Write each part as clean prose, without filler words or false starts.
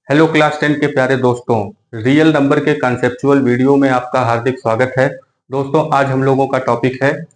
Hello class 10 के प्यारे दोस्तों, रियल नंबर के कॉन्सेप्चुअल वीडियो में आपका हार्दिक स्वागत है। दोस्तों, आज हम लोगों का टॉपिक है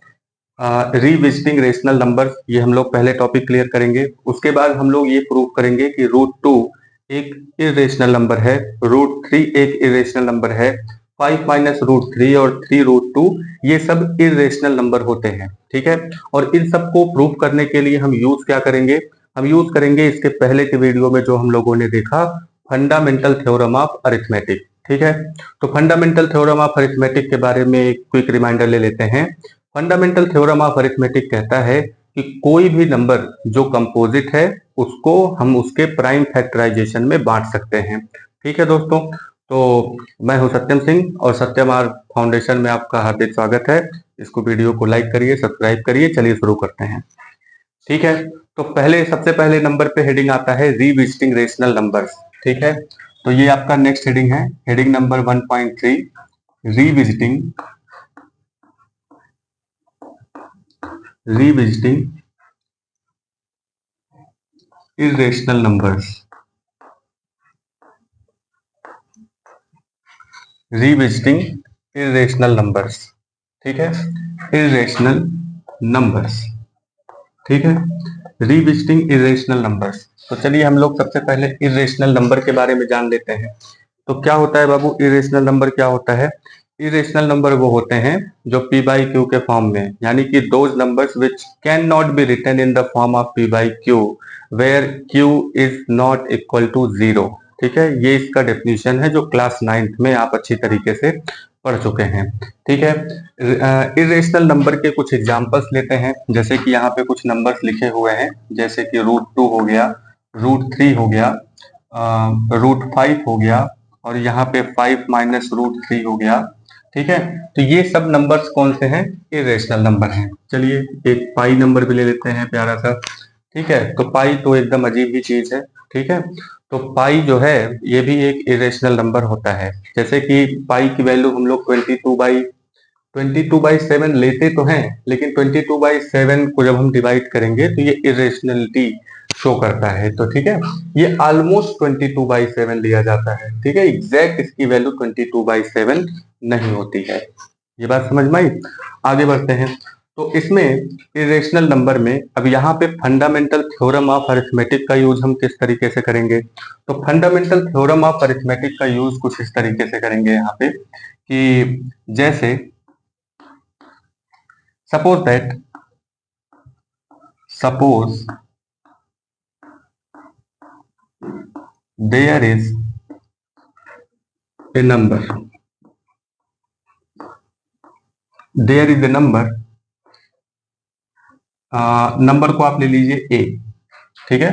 रिविजिटिंग रेशनल नंबर्स। ये हम लोग पहले टॉपिक क्लियर करेंगे। उसके बाद हम लोग ये प्रूव करेंगे कि रूट टू एक इरेशनल नंबर है, रूट थ्री एक इरेशनल नंबर है, 5 माइनस रूट थ्री और 3 रूट टू ये सब इरेशनल नंबर होते हैं। ठीक है, और इन सबको प्रूव करने के लिए हम यूज क्या करेंगे? हम यूज करेंगे इसके पहले के वीडियो में जो हम लोगों ने देखा, फंडामेंटल थ्योरम ऑफ अरिथमेटिक। ठीक है, तो फंडामेंटल थ्योरम ऑफ अरिथमेटिक के बारे में एक क्विक रिमाइंडर ले लेते हैं। फंडामेंटल थ्योरम ऑफ अरिथमेटिक कहता है कि कोई भी नंबर जो कंपोजिट है उसको हम उसके प्राइम फैक्टराइजेशन में बांट सकते हैं। ठीक है दोस्तों, तो मैं हूं सत्यम सिंह और सत्यम आर फाउंडेशन में आपका हार्दिक स्वागत है। इसको वीडियो को लाइक करिए, सब्सक्राइब करिए। चलिए शुरू करते हैं। ठीक है, तो सबसे पहले नंबर पे हेडिंग आता है रिविजिटिंग रेशनल नंबर्स। ठीक है, तो ये आपका नेक्स्ट हेडिंग है, heading number 1.3, revisiting irrational numbers. Revisiting irrational numbers. ठीक है, इरेशनल नंबर्स। ठीक है, रिविजिटिंग इरेशनल नंबर्स। तो चलिए हम लोग सबसे पहले इरेशनल नंबर के बारे में जान लेते हैं। तो क्या होता है बाबू, इरेशनल नंबर क्या होता है? इरेशनल नंबर वो होते हैं जो पी बाई क्यू के फॉर्म में, यानी कि those numbers which can not be written in the form of P by Q where Q is not equal to zero. ठीक है, ये इसका डेफिनेशन है जो क्लास 9th में आप अच्छी तरीके से पढ़ चुके हैं। ठीक है, इरेशनल नंबर के कुछ एग्जांपल्स लेते हैं। जैसे कि यहाँ पे कुछ नंबर्स लिखे हुए हैं, जैसे कि रूट टू हो गया, रूट थ्री हो गया, रूट फाइव हो गया, और यहाँ पे 5 माइनस रूट थ्री हो गया। ठीक है, तो ये सब नंबर्स कौन से हैं? इरेशनल नंबर हैं। चलिए एक पाई नंबर भी ले लेते हैं प्यारा सा। ठीक है, तो पाई तो एकदम अजीब ही चीज है। ठीक है, तो पाई जो है ये भी एक इरेशनल नंबर होता है। जैसे कि पाई की वैल्यू हम लोग 22/7 लेते तो हैं, लेकिन 22/7 को जब हम डिवाइड करेंगे तो ये इरेशनलिटी शो करता है। तो ठीक है, ये ऑलमोस्ट 22/7 लिया जाता है। ठीक है, एग्जैक्ट इसकी वैल्यू 22/7 नहीं होती है। ये बात समझ में आई? आगे बढ़ते हैं। तो इसमें इरेशनल नंबर में अब यहाँ पे फंडामेंटल थ्योरम ऑफ अरिथमेटिक का यूज हम किस तरीके से करेंगे? तो फंडामेंटल थ्योरम ऑफ अरिथमेटिक का यूज कुछ इस तरीके से करेंगे यहाँ पे कि जैसे suppose there is a number, number को आप ले लीजिए ए। ठीक है,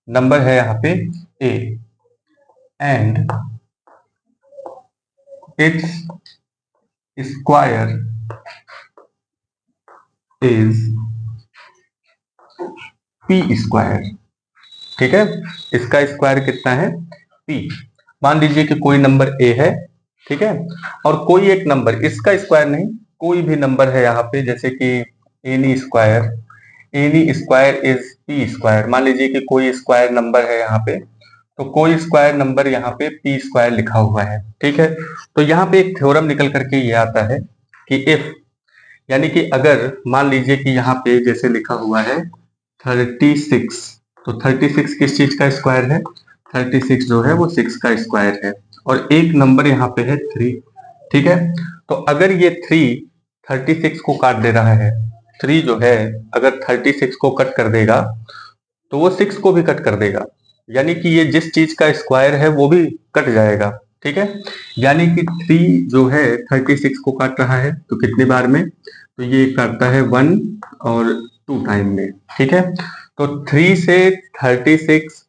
नंबर है यहाँ पे A and its square is P square. ठीक है, इसका स्क्वायर कितना है? पी। मान लीजिए कि कोई नंबर ए है, ठीक है, और कोई एक नंबर, इसका स्क्वायर नहीं, कोई भी नंबर है यहाँ पे, जैसे कि N E square is P square. मान लीजिए कि कोई स्क्वायर नंबर है यहाँ पे, तो कोई स्क्वायर नंबर यहाँ पे पी स्क्वायर लिखा हुआ है। ठीक है, तो यहाँ पे एक थ्योरम निकल करके ये आता है कि इफ, यानी कि अगर मान लीजिए कि यहाँ पे जैसे लिखा हुआ है 36, तो 36 किस चीज का स्क्वायर है? 36 जो है वो 6 का स्क्वायर है, और एक नंबर यहाँ पे है 3। ठीक है, तो अगर ये 3 36 को काट दे रहा है, 3 जो है अगर 36 को कट कर देगा तो वो 6 को भी कट कर देगा, यानी कि ये जिस चीज का स्क्वायर है वो भी कट जाएगा। ठीक है, यानी कि 3 जो है 36 को काट रहा है तो कितने बार में? तो ये काटता है 1 और 2 टाइम में। ठीक है, तो 3 से 36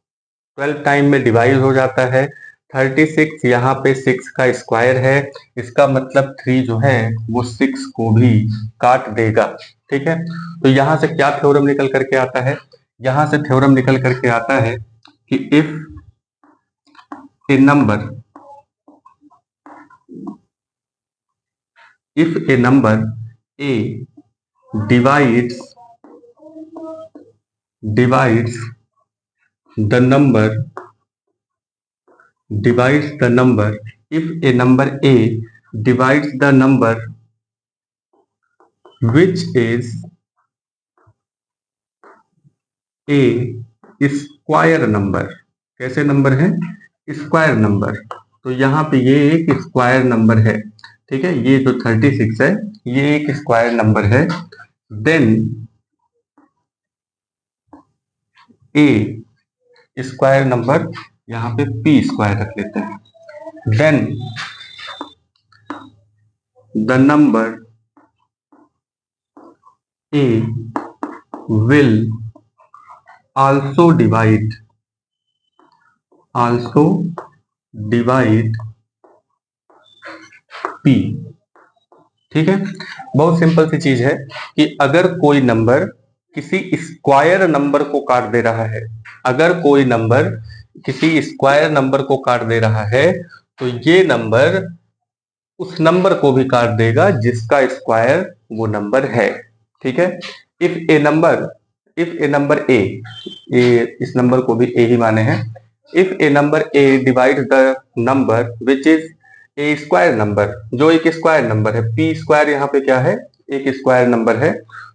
12 टाइम में डिवाइड हो जाता है। 36 यहाँ पे 6 का स्क्वायर है, इसका मतलब 3 जो है वो 6 को भी काट देगा। ठीक है, तो यहां से क्या थ्योरम निकल करके आता है? यहां से थ्योरम निकल करके आता है कि if A number A divides the number divides the number, if a number A divides the number which is a square number, कैसे नंबर है? Square number. तो यहाँ पे ये एक स्क्वायर नंबर है, ठीक है, ये जो 36 है ये एक स्क्वायर नंबर है। देन ए स्क्वायर नंबर, यहाँ पे पी स्क्वायर रख लेते हैं। Then the number A will also divide p, ठीक है। बहुत सिंपल सी चीज है कि अगर कोई नंबर किसी स्क्वायर नंबर को काट दे रहा है, अगर कोई नंबर किसी स्क्वायर नंबर को काट दे रहा है तो ये नंबर उस नंबर को भी काट देगा जिसका स्क्वायर वो नंबर है, ठीक है। इफ ए नंबर ए, इस नंबर को भी ए ही माने हैं। If A number A divide the number which is a square number, जो एक स्क्वायर नंबर है, पी स्क्वायर यहाँ पे क्या है? एक स्क्वायर नंबर है।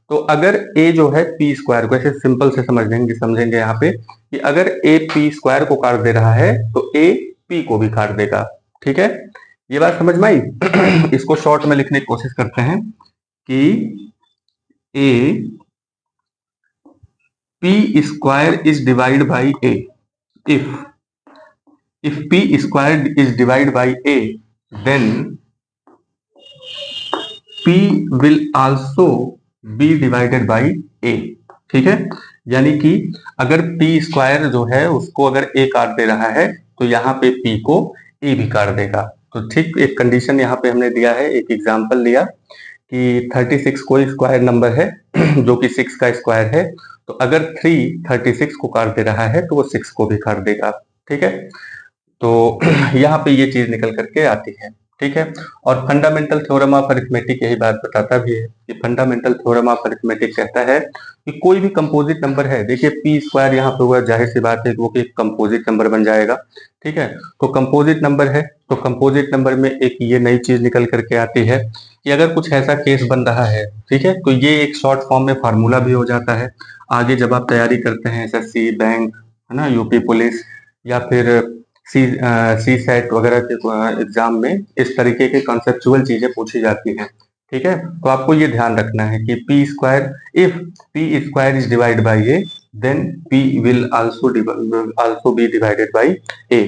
तो अगर ए जो है पी स्क्वायर को, ऐसे सिंपल से समझेंगे यहाँ पे कि अगर ए पी स्क्वायर को काट दे रहा है तो ए पी को भी काट देगा, ठीक है। ये बात समझ में आई? इसको शॉर्ट में लिखने की कोशिश करते हैं कि ए p square is divided by a, if p square is divided by a then p will also be divided by a, ठीक है। यानी कि अगर p स्क्वायर जो है उसको अगर a काट दे रहा है तो यहाँ पे p को a भी काट देगा। तो ठीक एक कंडीशन यहाँ पे हमने दिया है, एक एग्जांपल लिया कि 36 कोई स्क्वायर नंबर है जो कि 6 का स्क्वायर है, तो अगर 3 36 को काट दे रहा है तो वो 6 को भी काट देगा, ठीक है। तो यहाँ पे ये चीज निकल करके आती है, ठीक है। और फंडामेंटल थ्योरम ऑफ अरिथमेटिक यही बात बताता भी है कि फंडामेंटल थ्योरम ऑफ अरिथमेटिक कहता है कि कोई भी कंपोजिट नंबर है, देखिए पी स्क्वायर यहाँ पे हुआ, जाहिर सी बात है वो कि कंपोजिट नंबर बन जाएगा, ठीक है। तो कंपोजिट नंबर है तो कंपोजिट नंबर में एक ये नई चीज निकल करके आती है कि अगर कुछ ऐसा केस बन रहा है, ठीक है, तो ये एक शॉर्ट फॉर्म में फार्मूला भी हो जाता है। आगे जब आप तैयारी करते हैं एसएससी, बैंक, है ना, यूपी पुलिस या फिर सी सेट वगैरह के एग्जाम में इस तरीके के कॉन्सेप्चुअल चीजें पूछी जाती हैं, ठीक है। तो आपको ये ध्यान रखना है कि P square, if P square is divide by A then P will also be divided by A,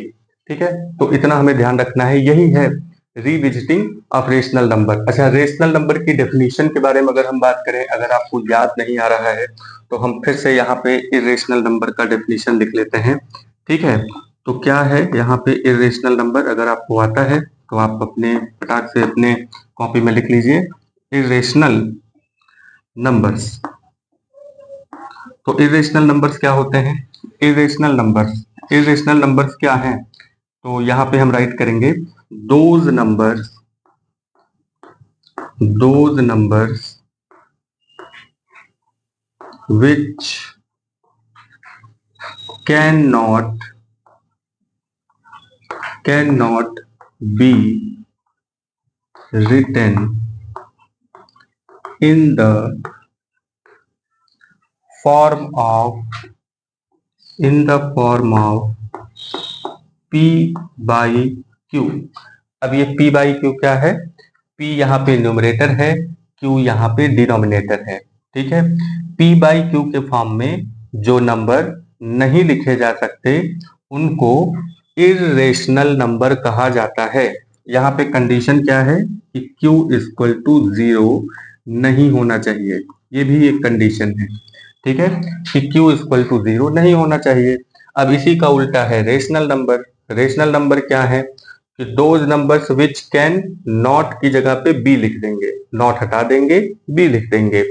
ठीक है। तो इतना हमें ध्यान रखना है, यही है रिविजिटिंग ऑफ रेशनल नंबर। अच्छा, रेशनल नंबर की डेफिनेशन के बारे में अगर हम बात करें, अगर आपको याद नहीं आ रहा है तो हम फिर से यहाँ पे इरेशनल नंबर का डेफिनेशन लिख लेते हैं, ठीक है। तो क्या है यहाँ पे इरेशनल नंबर, अगर आपको आता है तो आप अपने फटाक से अपने कॉपी में लिख लीजिए इरेशनल नंबर्स। तो इरेशनल नंबर्स क्या होते हैं? इरेशनल नंबर्स क्या हैं? तो यहाँ पे हम राइट करेंगे those numbers which cannot be written in the form of p by q। अब ये p by q क्या है? p यहाँ पे न्यूमरेटर है, q यहाँ पे डिनोमिनेटर है, ठीक है। p by q के फॉर्म में जो नंबर नहीं लिखे जा सकते उनको इरेशनल नंबर कहा जाता है। यहाँ पे कंडीशन क्या है कि q इक्वल टू 0 नहीं होना चाहिए, ये भी एक कंडीशन है, ठीक है, कि q इक्वल टू 0 नहीं होना चाहिए। अब इसी का उल्टा है रेशनल नंबर। रेशनल नंबर क्या है कि those numbers which can not की जगह पे बी लिख देंगे, नॉट हटा देंगे, बी लिख देंगे।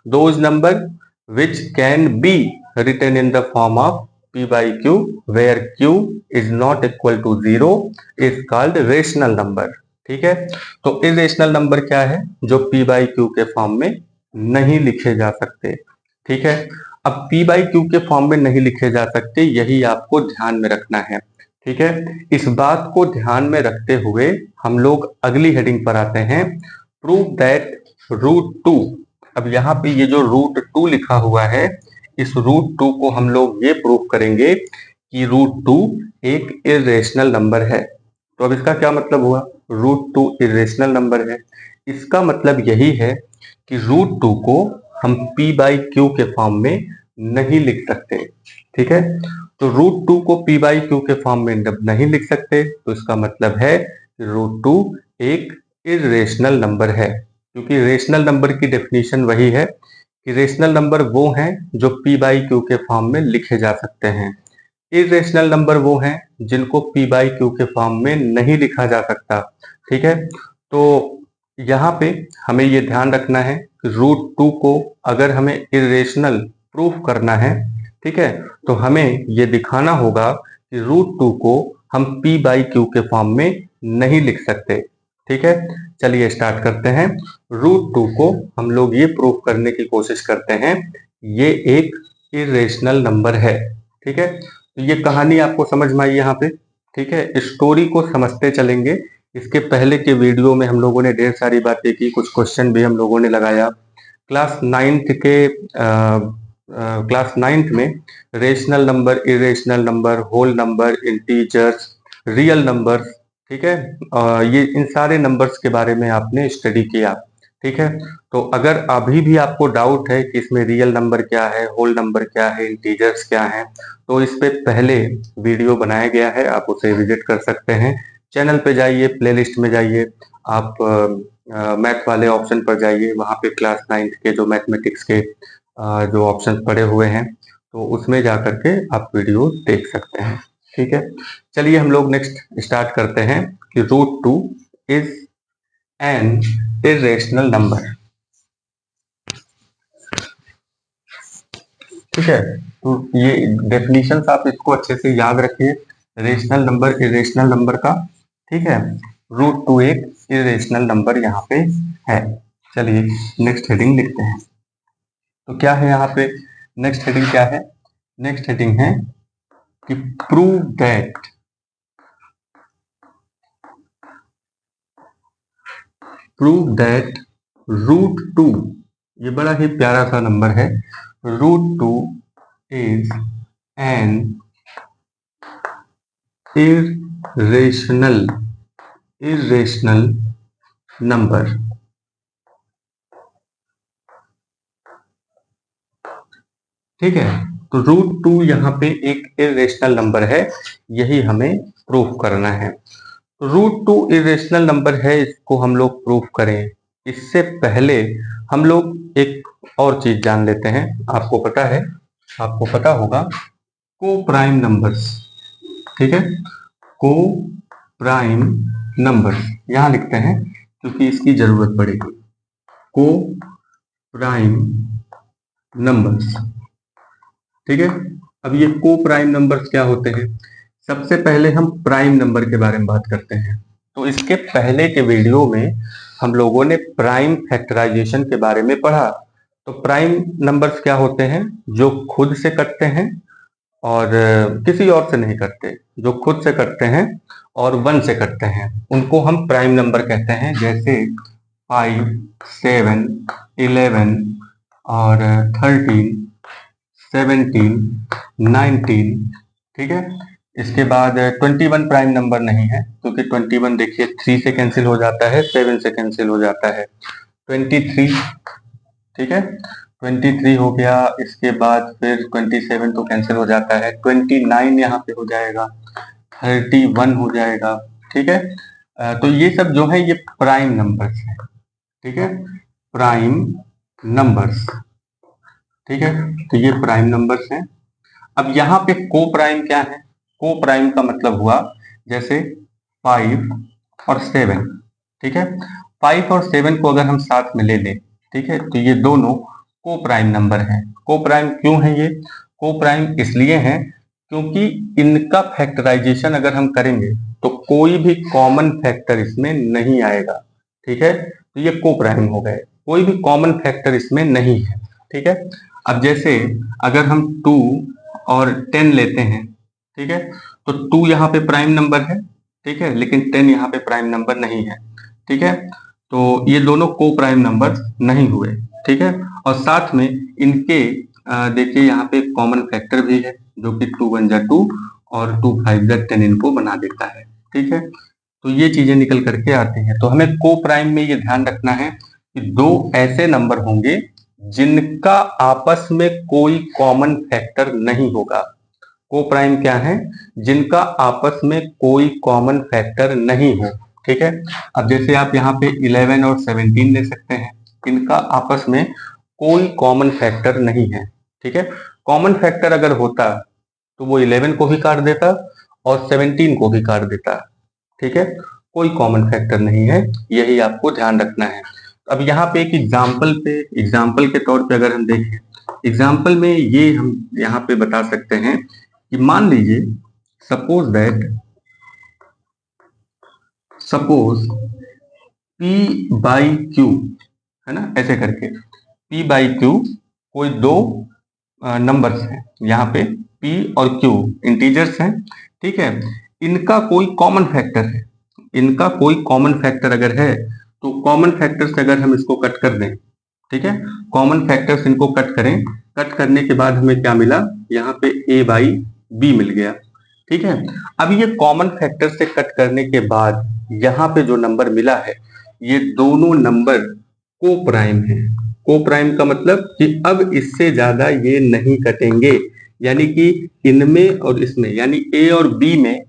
Those number which can be written in the form of p by q where q is not equal to 0 is called rational number, ठीक है। तो इरेशनल नंबर क्या है? जो p by q के फॉर्म में नहीं लिखे जा सकते, ठीक है। अब p by q के फॉर्म में नहीं लिखे जा सकते, यही आपको ध्यान में रखना है, ठीक है, इस बात को ध्यान में रखते हुए हम लोग अगली हेडिंग पर आते हैं, प्रूव दैट रूट टू। अब यहाँ पे ये जो रूट टू लिखा हुआ है, इस रूट टू को हम लोग ये प्रूव करेंगे कि रूट टू एक इरेशनल नंबर है। तो अब इसका क्या मतलब हुआ, रूट टू इरेशनल नंबर है, इसका मतलब यही है कि रूट टू को हम p बाई क्यू के फॉर्म में नहीं लिख सकते। ठीक है, तो रूट टू को p बाई क्यू के फॉर्म में नहीं लिख सकते, तो इसका मतलब है कि रूट टू एक इरेशनल नंबर है, क्योंकि रेशनल नंबर की डेफिनेशन वही है कि रेशनल नंबर वो हैं जो p बाई क्यू के फॉर्म में लिखे जा सकते हैं, इरेशनल नंबर वो हैं जिनको p बाई क्यू के फॉर्म में नहीं लिखा जा सकता। ठीक है, तो यहाँ पे हमें ये ध्यान रखना है कि रूट टू को अगर हमें इरेशनल प्रूफ करना है, ठीक है, तो हमें ये दिखाना होगा कि रूट टू को हम p बाई क्यू के फॉर्म में नहीं लिख सकते। ठीक है, चलिए स्टार्ट करते हैं। रूट टू को हम लोग ये प्रूफ करने की कोशिश करते हैं ये एक इरेशनल नंबर है। ठीक है, तो ये कहानी आपको समझ में आई यहाँ पे। ठीक है, स्टोरी को समझते चलेंगे। इसके पहले के वीडियो में हम लोगों ने ढेर सारी बातें की, कुछ क्वेश्चन भी हम लोगों ने लगाया। क्लास नाइन्थ में rational number, irrational number, whole number, integers, real number, ठीक है, ये इन सारे नंबर्स के बारे में आपने स्टडी किया। ठीक है, तो अगर अभी भी आपको डाउट है कि इसमें रियल नंबर क्या है, होल नंबर क्या है, इंटीजर्स क्या है, तो इस पे पहले वीडियो बनाया गया है, आप उसे विजिट कर सकते हैं। चैनल पे जाइए, प्लेलिस्ट में जाइए, आप मैथ वाले ऑप्शन पर जाइए, वहाँ पे क्लास 9th के जो मैथमेटिक्स के जो ऑप्शन पड़े हुए हैं, तो उसमें जा करके आप वीडियो देख सकते हैं। ठीक है, चलिए हम लोग नेक्स्ट स्टार्ट करते हैं कि root two is an irrational number. ठीक है, तो ये डेफिनेशन आप इसको अच्छे से याद रखिए, रेशनल नंबर, इरेशनल नंबर का। ठीक है, रूट टू एक इरेशनल नंबर यहाँ पे है। चलिए नेक्स्ट हेडिंग लिखते हैं। तो क्या है यहाँ पे नेक्स्ट हेडिंग, क्या है नेक्स्ट हेडिंग है कि प्रूव दैट रूट टू, ये बड़ा ही प्यारा सा नंबर है, root two is an irrational number. ठीक है, तो रूट टू यहाँ पे एक इरेशनल नंबर है, यही हमें प्रूफ करना है। रूट टू इरेशनल नंबर है, इसको हम लोग प्रूफ करें इससे पहले हम लोग एक और चीज जान लेते हैं। आपको पता होगा को प्राइम नंबर्स। ठीक है, को प्राइम नंबर्स यहाँ लिखते हैं क्योंकि इसकी जरूरत पड़ेगी। को प्राइम नंबर्स, ठीक है, अब ये को प्राइम नंबर्स क्या होते हैं, सबसे पहले हम प्राइम नंबर के बारे में बात करते हैं। तो इसके पहले के वीडियो में हम लोगों ने प्राइम फैक्टराइजेशन के बारे में पढ़ा। तो प्राइम नंबर्स क्या होते हैं, जो खुद से कटते हैं और किसी और से नहीं कटते, जो खुद से कटते हैं और 1 से कटते हैं, उनको हम प्राइम नंबर कहते हैं। जैसे 5, 7, 11 और 13, 17, 19। ठीक है, इसके बाद 21 प्राइम नंबर नहीं है, क्योंकि 21 देखिए 3 से कैंसिल हो जाता है, 7 से कैंसिल हो जाता है। 23, ठीक है, 23 हो गया, इसके बाद फिर 27 तो कैंसिल हो जाता है, 29 यहाँ पे हो जाएगा, 31 हो जाएगा। ठीक है, तो ये सब जो है ये प्राइम नंबर्स हैं। ठीक है, प्राइम नंबर्स, ठीक है, तो ये प्राइम नंबर्स हैं। अब यहाँ पे को प्राइम क्या है, को प्राइम का मतलब हुआ जैसे 5 और 7। ठीक है, 5 और 7 को अगर हम साथ में ले लें, ठीक है, तो ये दोनों को प्राइम नंबर हैं। को प्राइम क्यों है ये, को प्राइम इसलिए है क्योंकि इनका फैक्टराइजेशन अगर हम करेंगे तो कोई भी कॉमन फैक्टर इसमें नहीं आएगा। ठीक है, तो ये को प्राइम हो गए, कोई भी कॉमन फैक्टर इसमें नहीं है। ठीक है, अब जैसे अगर हम 2 और 10 लेते हैं, ठीक है। तो 2 यहाँ पे प्राइम नंबर है, ठीक है, लेकिन 10 यहाँ पे प्राइम नंबर नहीं है, ठीक है। तो ये दोनों को प्राइम नंबर नहीं हुए, ठीक है। और साथ में इनके देखिए यहाँ पे कॉमन फैक्टर भी है, जो कि 2 1 जा 2 और 2 5 जा 10 इनको बना देता है, ठीक है। तो ये चीजें निकल करके आती हैं। तो हमें को प्राइम में ये ध्यान रखना है कि दो ऐसे नंबर होंगे जिनका आपस में कोई कॉमन फैक्टर नहीं होगा। को प्राइम क्या है? जिनका आपस में कोई कॉमन फैक्टर नहीं हो, ठीक है। अब जैसे आप यहाँ पे 11 और 17 ले सकते हैं, इनका आपस में कोई कॉमन फैक्टर नहीं है, ठीक है। कॉमन फैक्टर अगर होता तो वो 11 को भी काट देता और 17 को भी काट देता, ठीक है। कोई कॉमन फैक्टर नहीं है, यही आपको ध्यान रखना है। अब यहाँ पे एक एग्जाम्पल के तौर पे अगर हम देखें, एग्जाम्पल में ये हम यहाँ पे बता सकते हैं कि मान लीजिए सपोज P बाई Q, है ना, ऐसे करके P बाई Q कोई दो नंबर्स हैं, यहाँ पे P और Q इंटीजर्स हैं, ठीक है। इनका कोई कॉमन फैक्टर है, इनका कोई कॉमन फैक्टर अगर है तो कॉमन फैक्टर से अगर हम इसको कट कर दें, ठीक है, कॉमन फैक्टर्स इनको कट करें, कट करने के बाद हमें क्या मिला, यहाँ पे A बाई B मिल गया, ठीक है। अब ये कॉमन फैक्टर से कट करने के बाद यहाँ पे जो नंबर मिला है, ये दोनों नंबर को प्राइम है। को प्राइम का मतलब कि अब इससे ज्यादा ये नहीं कटेंगे, यानी कि इनमें और इसमें, यानी A और B में,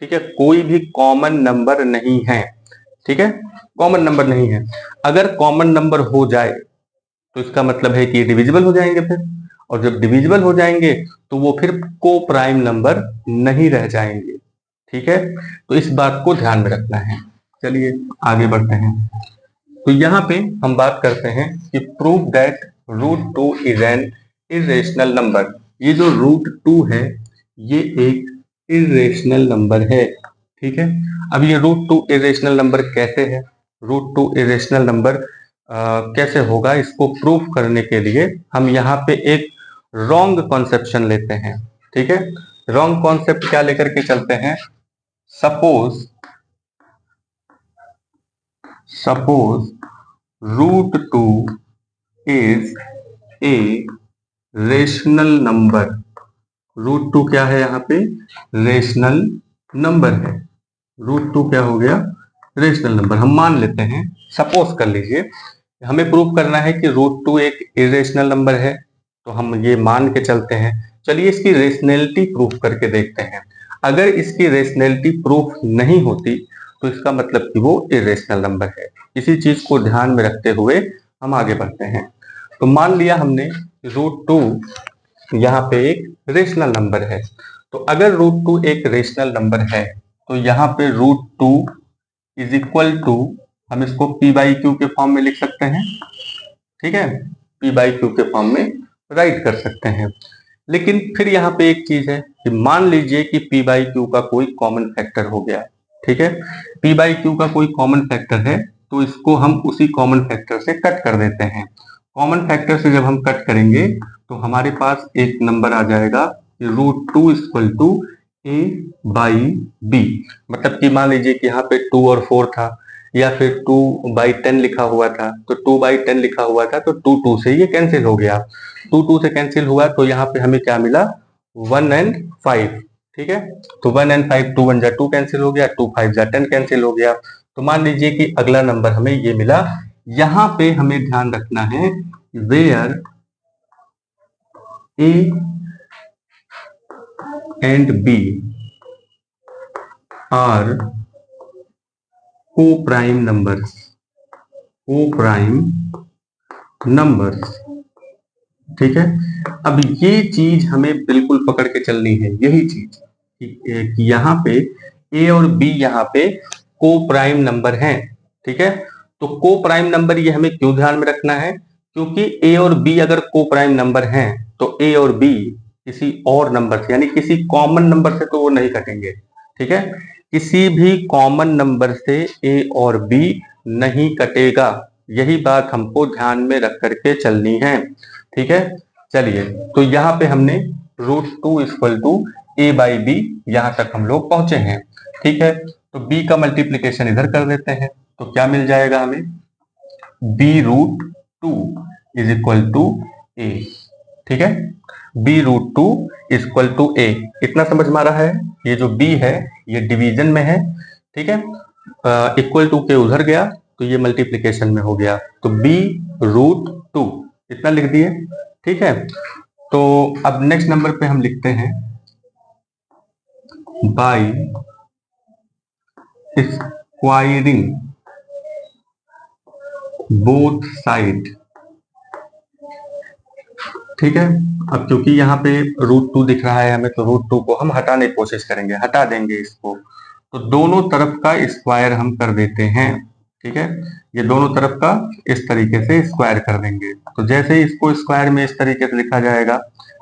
ठीक है, कोई भी कॉमन नंबर नहीं है, ठीक है, कॉमन नंबर नहीं है। अगर कॉमन नंबर हो जाए तो इसका मतलब है कि ये डिविजिबल हो जाएंगे फिर, और जब डिविजिबल हो जाएंगे तो वो फिर को प्राइम नंबर नहीं रह जाएंगे, ठीक है। तो इस बात को ध्यान में रखना है। चलिए आगे बढ़ते हैं। तो यहाँ पे हम बात करते हैं कि prove that √2 is an irrational number. ये जो √2 है ये एक इरेशनल नंबर है, ठीक है। अब ये √2 इरेशनल नंबर कैसे है, √2 इरेशनल नंबर कैसे होगा, इसको प्रूफ करने के लिए हम यहाँ पे एक रॉन्ग कॉन्सेप्शन लेते हैं, ठीक है। रॉन्ग कॉन्सेप्ट क्या लेकर के चलते हैं, suppose √2 is a rational number. √2 क्या है, यहाँ पे रेशनल नंबर है। √2 क्या हो गया, रेशनल नंबर हम मान लेते हैं। सपोज कर लीजिए, हमें प्रूव करना है कि √2 एक इरेशनल नंबर है, तो हम ये मान के चलते हैं। चलिए इसकी रेशनैलिटी प्रूफ करके देखते हैं। अगर इसकी रेशनैलिटी प्रूफ नहीं होती तो इसका मतलब कि वो इरेशनल नंबर है। इसी चीज को ध्यान में रखते हुए हम आगे बढ़ते हैं। तो मान लिया हमने √2 यहाँ पे एक रेशनल नंबर है। तो अगर √2 एक रेशनल नंबर है तो यहाँ पे √2 इज इक्वल टू, हम इसको P बाई Q के फॉर्म में लिख सकते हैं, ठीक है, P बाई Q के फॉर्म में राइट कर सकते हैं। लेकिन फिर यहाँ पे एक चीज है कि मान लीजिए कि P बाई Q का कोई कॉमन फैक्टर हो गया, ठीक है। P बाई Q का कोई कॉमन फैक्टर है तो इसको हम उसी कॉमन फैक्टर से कट कर देते हैं। कॉमन फैक्टर से जब हम कट करेंगे तो हमारे पास एक नंबर आ जाएगा √2 equal to A by B। मतलब कि मान लीजिए कि यहाँ पे 2 और 4 था, या फिर 2/10 लिखा हुआ था, तो 2/10 लिखा हुआ था तो 2 से ये कैंसिल हो गया। 2 से कैंसिल हुआ तो यहाँ पे हमें क्या मिला, 1 and 5, ठीक है। तो 1 and 5, 2 1 जा 2 कैंसिल हो गया, 2 5 जा 10 कैंसिल हो गया। तो मान लीजिए कि अगला नंबर हमें ये मिला। यहाँ पे हमें ध्यान रखना है where A and B are co-prime numbers, ठीक है। अब ये चीज हमें बिल्कुल पकड़ के चलनी है, यही चीज कि यहाँ पे A और B यहाँ पे को प्राइम नंबर हैं, ठीक है। तो को प्राइम नंबर ये हमें क्यों ध्यान में रखना है, क्योंकि A और B अगर को प्राइम नंबर हैं तो A और B किसी और नंबर से, यानी किसी कॉमन नंबर से तो वो नहीं कटेंगे, ठीक है। किसी भी कॉमन नंबर से A और B नहीं कटेगा, यही बात हमको ध्यान में रख करके चलनी है, ठीक है। चलिए तो यहाँ पे हमने √2 equal to a by B, यहां तक हम लोग पहुंचे हैं। ठीक है, तो b का मल्टीप्लीकेशन इधर कर देते हैं, तो क्या मिल जाएगा हमें, b√2 is equal to a। ठीक है, b√2 is equal to a। कितना समझ में आ रहा है, ये जो b है ये डिवीजन में है। ठीक है, इक्वल टू के उधर गया तो ये मल्टीप्लीकेशन में हो गया, तो b√2 इतना लिख दिए। ठीक है, तो अब नेक्स्ट नंबर पे हम लिखते हैं बाई स्क्वायरिंग बोथ साइड। ठीक है, अब क्योंकि यहाँ पे √2 दिख रहा है हमें, तो √2 को हम हटाने की कोशिश करेंगे, हटा देंगे इसको, तो दोनों तरफ का स्क्वायर हम कर देते हैं। ठीक है, ये दोनों तरफ का इस तरीके से स्क्वायर कर देंगे, तो जैसे ही इसको स्क्वायर में इस तरीके से लिखा जाएगा,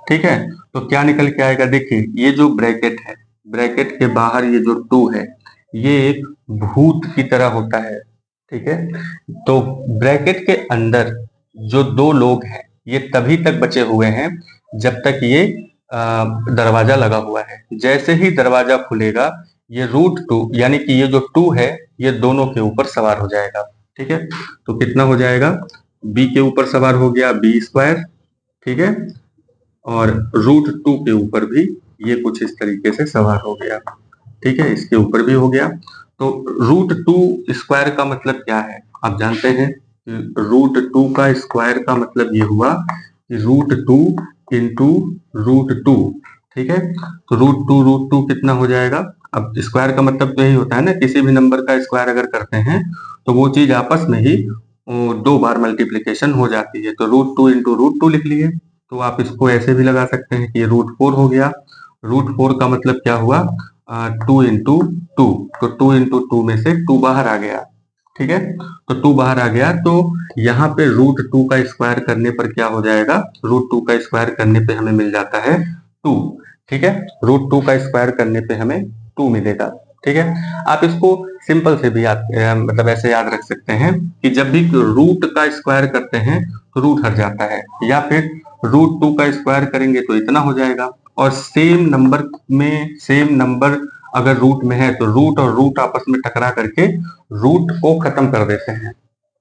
ठीक है, तो क्या निकल के आएगा, देखिए ये जो ब्रैकेट है, ब्रैकेट के बाहर ये जो 2 है, ये एक भूत की तरह होता है। ठीक है, तो ब्रैकेट के अंदर जो 2 लोग हैं ये तभी तक बचे हुए हैं जब तक ये दरवाजा लगा हुआ है। जैसे ही दरवाजा खुलेगा, ये √2 यानी कि ये जो 2 है ये दोनों के ऊपर सवार हो जाएगा। ठीक है, तो कितना हो जाएगा, b के ऊपर सवार हो गया b²। ठीक है, और √2 के ऊपर भी ये कुछ इस तरीके से सवार हो गया। ठीक है, इसके ऊपर भी हो गया। तो √2 स्क्वायर का मतलब क्या है, आप जानते हैं कि √2 का स्क्वायर का मतलब ये हुआ कि √2 इंटू √2। ठीक है, तो √2 कितना हो जाएगा, अब स्क्वायर का मतलब तो यही होता है ना, किसी भी नंबर का स्क्वायर अगर करते हैं तो वो चीज आपस में ही 2 बार मल्टीप्लीकेशन हो जाती है। तो √2 इंटू √2 लिख लिए, तो आप इसको ऐसे भी लगा सकते हैं कि ये √4 हो गया। √4 का मतलब क्या हुआ, 2 इंटू 2, तो 2 इंटू 2 में से 2 बाहर आ गया। ठीक है, तो 2 बाहर आ गया, तो यहाँ पे √2 का स्क्वायर करने पर क्या हो जाएगा, √2 का स्क्वायर करने पे हमें मिल जाता है 2। ठीक है, √2 का स्क्वायर करने पे हमें 2 मिलेगा। ठीक है, आप इसको सिंपल से भी मतलब ऐसे याद रख सकते हैं कि जब भी रूट का स्क्वायर करते हैं तो रूट हट जाता है, या फिर √2 का स्क्वायर करेंगे तो इतना हो जाएगा। और सेम नंबर में सेम नंबर अगर रूट में है तो रूट और रूट आपस में टकरा करके रूट को खत्म कर देते हैं।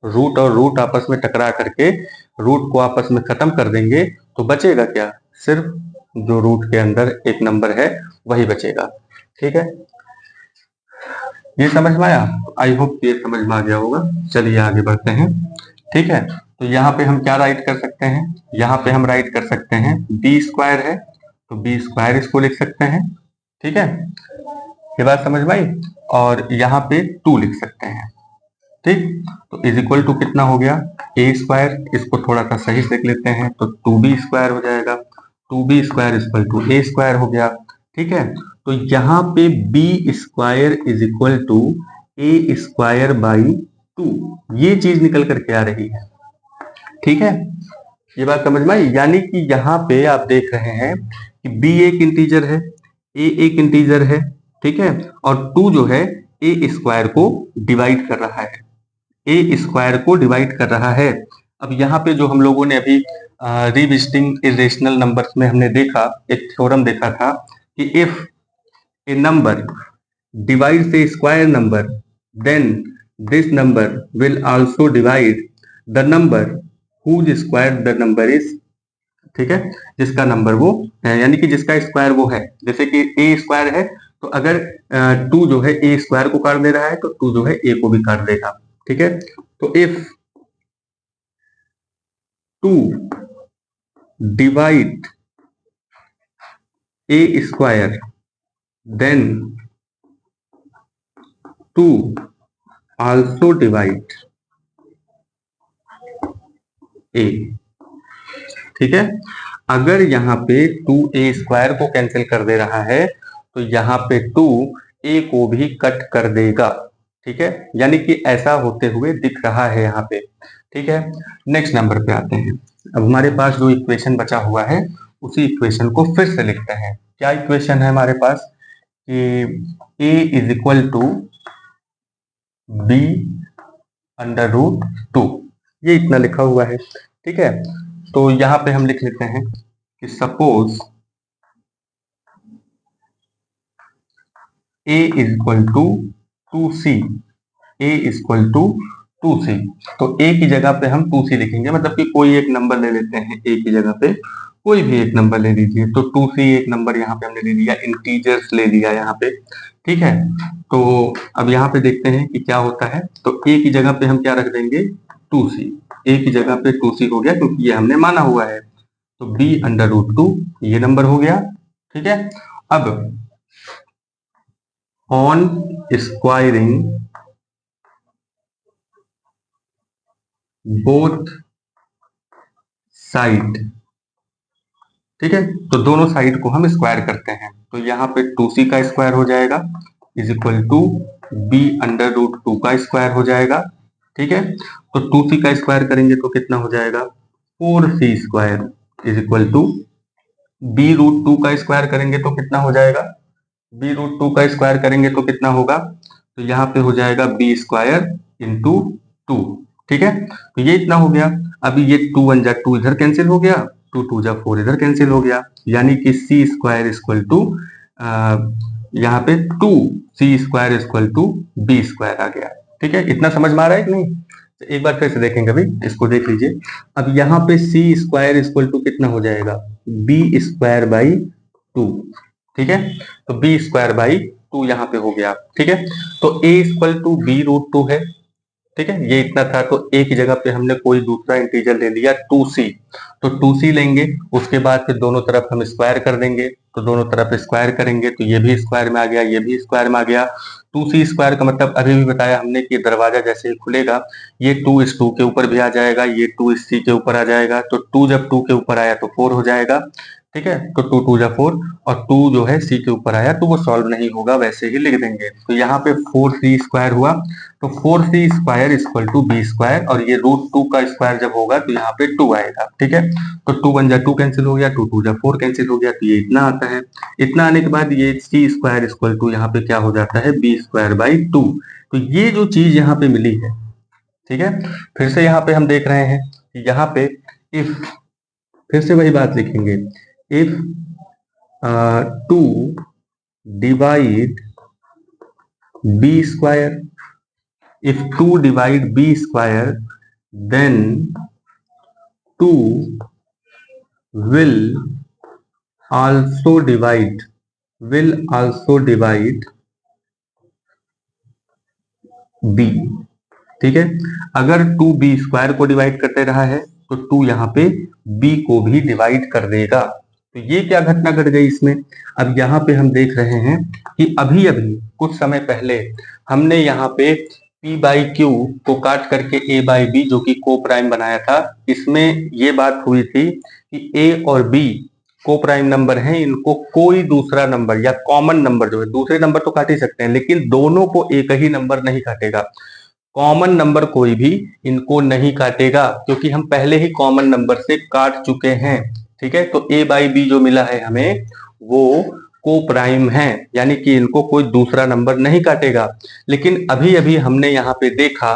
रूट और रूट आपस में टकरा करके रूट को आपस में खत्म कर देंगे, तो बचेगा क्या, सिर्फ जो रूट के अंदर एक नंबर है वही बचेगा। ठीक है, ये समझ में आया, आई होप ये समझ में आ गया होगा। चलिए आगे बढ़ते हैं। ठीक है, तो यहाँ पे हम क्या राइट कर सकते हैं, यहाँ पे हम राइट कर सकते हैं b² है तो b² इसको लिख सकते हैं। ठीक है, ये बात समझ में आई, और यहाँ पे 2 लिख सकते हैं। ठीक, तो इज इक्वल टू कितना हो गया, a², इसको थोड़ा सा सही से लिख लेते हैं, तो 2b² हो जाएगा, 2b² इक्वल टू a² हो गया। ठीक है, तो यहाँ पे b² is equal to a² by 2, ये चीज निकल करके आ रही है। ठीक है, ये बात समझ में आई, यानी कि यहाँ पे आप देख रहे हैं कि b एक इंटीजर है, a एक इंटीजर है। ठीक है, और 2 जो है a² को डिवाइड कर रहा है, a² को डिवाइड कर रहा है। अब यहाँ पे जो हम लोगों ने अभी रिविजिटिंग इरेशनल नंबर्स में हमने देखा, एक थ्योरम देखा था कि if A number divides a square number, then this number will also divide the number whose square the number is। ठीक है, जिसका नंबर वो है, यानी कि जिसका स्क्वायर वो है, जैसे कि a² है तो अगर 2 जो है a² को काट दे रहा है तो 2 जो है a को भी काट देगा। ठीक है, तो if 2 divide a², then 2 also divide a। ठीक है, अगर यहाँ पे 2a² को कैंसिल कर दे रहा है तो यहाँ पे 2 a को भी कट कर देगा। ठीक है, यानी कि ऐसा होते हुए दिख रहा है यहाँ पे। ठीक है, नेक्स्ट नंबर पे आते हैं। अब हमारे पास जो इक्वेशन बचा हुआ है उसी इक्वेशन को फिर से लिखते हैं। क्या इक्वेशन है हमारे पास कि a is equal to b√2, ये इतना लिखा हुआ है। ठीक है, तो यहाँ पे हम लिख लेते हैं कि suppose a is equal to 2c, a is equal to 2c। तो a की जगह पे हम 2c लिखेंगे, मतलब कि कोई एक नंबर ले लेते हैं, a की जगह पे कोई भी एक नंबर ले लीजिए। तो 2c एक नंबर यहाँ पे हमने ले लिया, इंटीजर्स ले लिया यहाँ पे, ठीक है। तो अब यहाँ पे देखते हैं कि क्या होता है। तो a की जगह पे हम क्या रख देंगे, 2c। a की जगह पे 2c हो गया, क्योंकि ये हमने माना हुआ है। तो b अंडर रूट 2 ये नंबर हो गया, ठीक है। अब ऑन स्क्वायरिंग बोथ साइड, ठीक है, तो दोनों साइड को हम स्क्वायर करते हैं। तो यहाँ पे 2c का स्क्वायर हो जाएगा is equal to b under root 2 का स्क्वायर हो जाएगा, ठीक है। तो 2c का स्क्वायर करेंगे तो कितना हो जाएगा, 4c square is equal to b root 2 का स्क्वायर करेंगे तो कितना हो जाएगा, b रूट 2 का स्क्वायर करेंगे तो कितना होगा, तो यहाँ पे हो जाएगा b स्क्वायर इंटू 2, ठीक है। तो ये इतना हो गया। अभी ये 2 1 जा 2 इधर कैंसिल हो गया, 2 2 जा 4 इधर कैंसिल हो गया, यानी कि c स्क्वायर इक्वल टू यहाँ पे 2c square equal to b square आ गया, ठीक है। इतना समझ में आ रहा है कि नहीं? तो एक बार फिर से देखेंगे, अभी इसको देख लीजिए। अब यहाँ पे c स्क्वायर इक्वल टू कितना हो जाएगा, b स्क्वायर बाई 2, ठीक है। तो b स्क्वायर बाई 2 यहाँ पे हो गया, ठीक है। तो a equal to b root 2 है, ठीक है, ये इतना था। तो a की जगह पे हमने कोई दूसरा इंटीजर ले लिया 2c, तो 2c लेंगे, उसके बाद फिर दोनों तरफ हम स्क्वायर कर देंगे। तो दोनों तरफ स्क्वायर करेंगे तो ये भी स्क्वायर में आ गया, ये भी स्क्वायर में आ गया। 2c स्क्वायर का मतलब अभी भी बताया हमने कि दरवाजा जैसे ही खुलेगा ये 2 इस 2 के ऊपर भी आ जाएगा, ये 2 इस c के ऊपर आ जाएगा। तो 2 जब 2 के ऊपर आया तो 4 हो जाएगा, ठीक है। तो 2 2 जा 4, और 2 जो है c के ऊपर आया तो वो सॉल्व नहीं होगा, वैसे ही लिख देंगे। तो यहाँ पे 4c स्क्वायर हुआ, तो 4c square equal to b square, और ये रूट 2 का स्क्वायर जब होगा तो यहाँ पे 2 आएगा, ठीक है। तो 2 1 जा 2 कैंसिल हो गया, 2 2 जा 4 कैंसिल हो गया, तो ये इतना आता है। इतना आने के बाद ये c स्क्वायर इक्वल टू यहाँ पे क्या हो जाता है, b स्क्वायर बाई 2। तो ये जो चीज यहाँ पे मिली है, ठीक है। फिर से यहाँ पे हम देख रहे हैं कि यहाँ पे इफ, फिर से वही बात लिखेंगे, if 2 divide b square, if 2 divide b square, then 2 will also divide b, ठीक है। अगर 2 b स्क्वायर को डिवाइड करते रहा है तो 2 यहाँ पे b को भी डिवाइड कर देगा। तो ये क्या घटना घट गई इसमें, अब यहाँ पे हम देख रहे हैं कि अभी अभी कुछ समय पहले हमने यहाँ पे p बाई क्यू को काट करके a बाई बी जो कि को प्राइम बनाया था। इसमें ये बात हुई थी कि a और b को प्राइम नंबर हैं, इनको कोई दूसरा नंबर या कॉमन नंबर जो है, दूसरे नंबर तो काट ही सकते हैं लेकिन दोनों को एक ही नंबर नहीं काटेगा, कॉमन नंबर कोई भी इनको नहीं काटेगा, क्योंकि हम पहले ही कॉमन नंबर से काट चुके हैं, ठीक है। तो a बाई बी जो मिला है हमें वो को प्राइम है, यानी कि इनको कोई दूसरा नंबर नहीं काटेगा। लेकिन अभी अभी हमने यहाँ पे देखा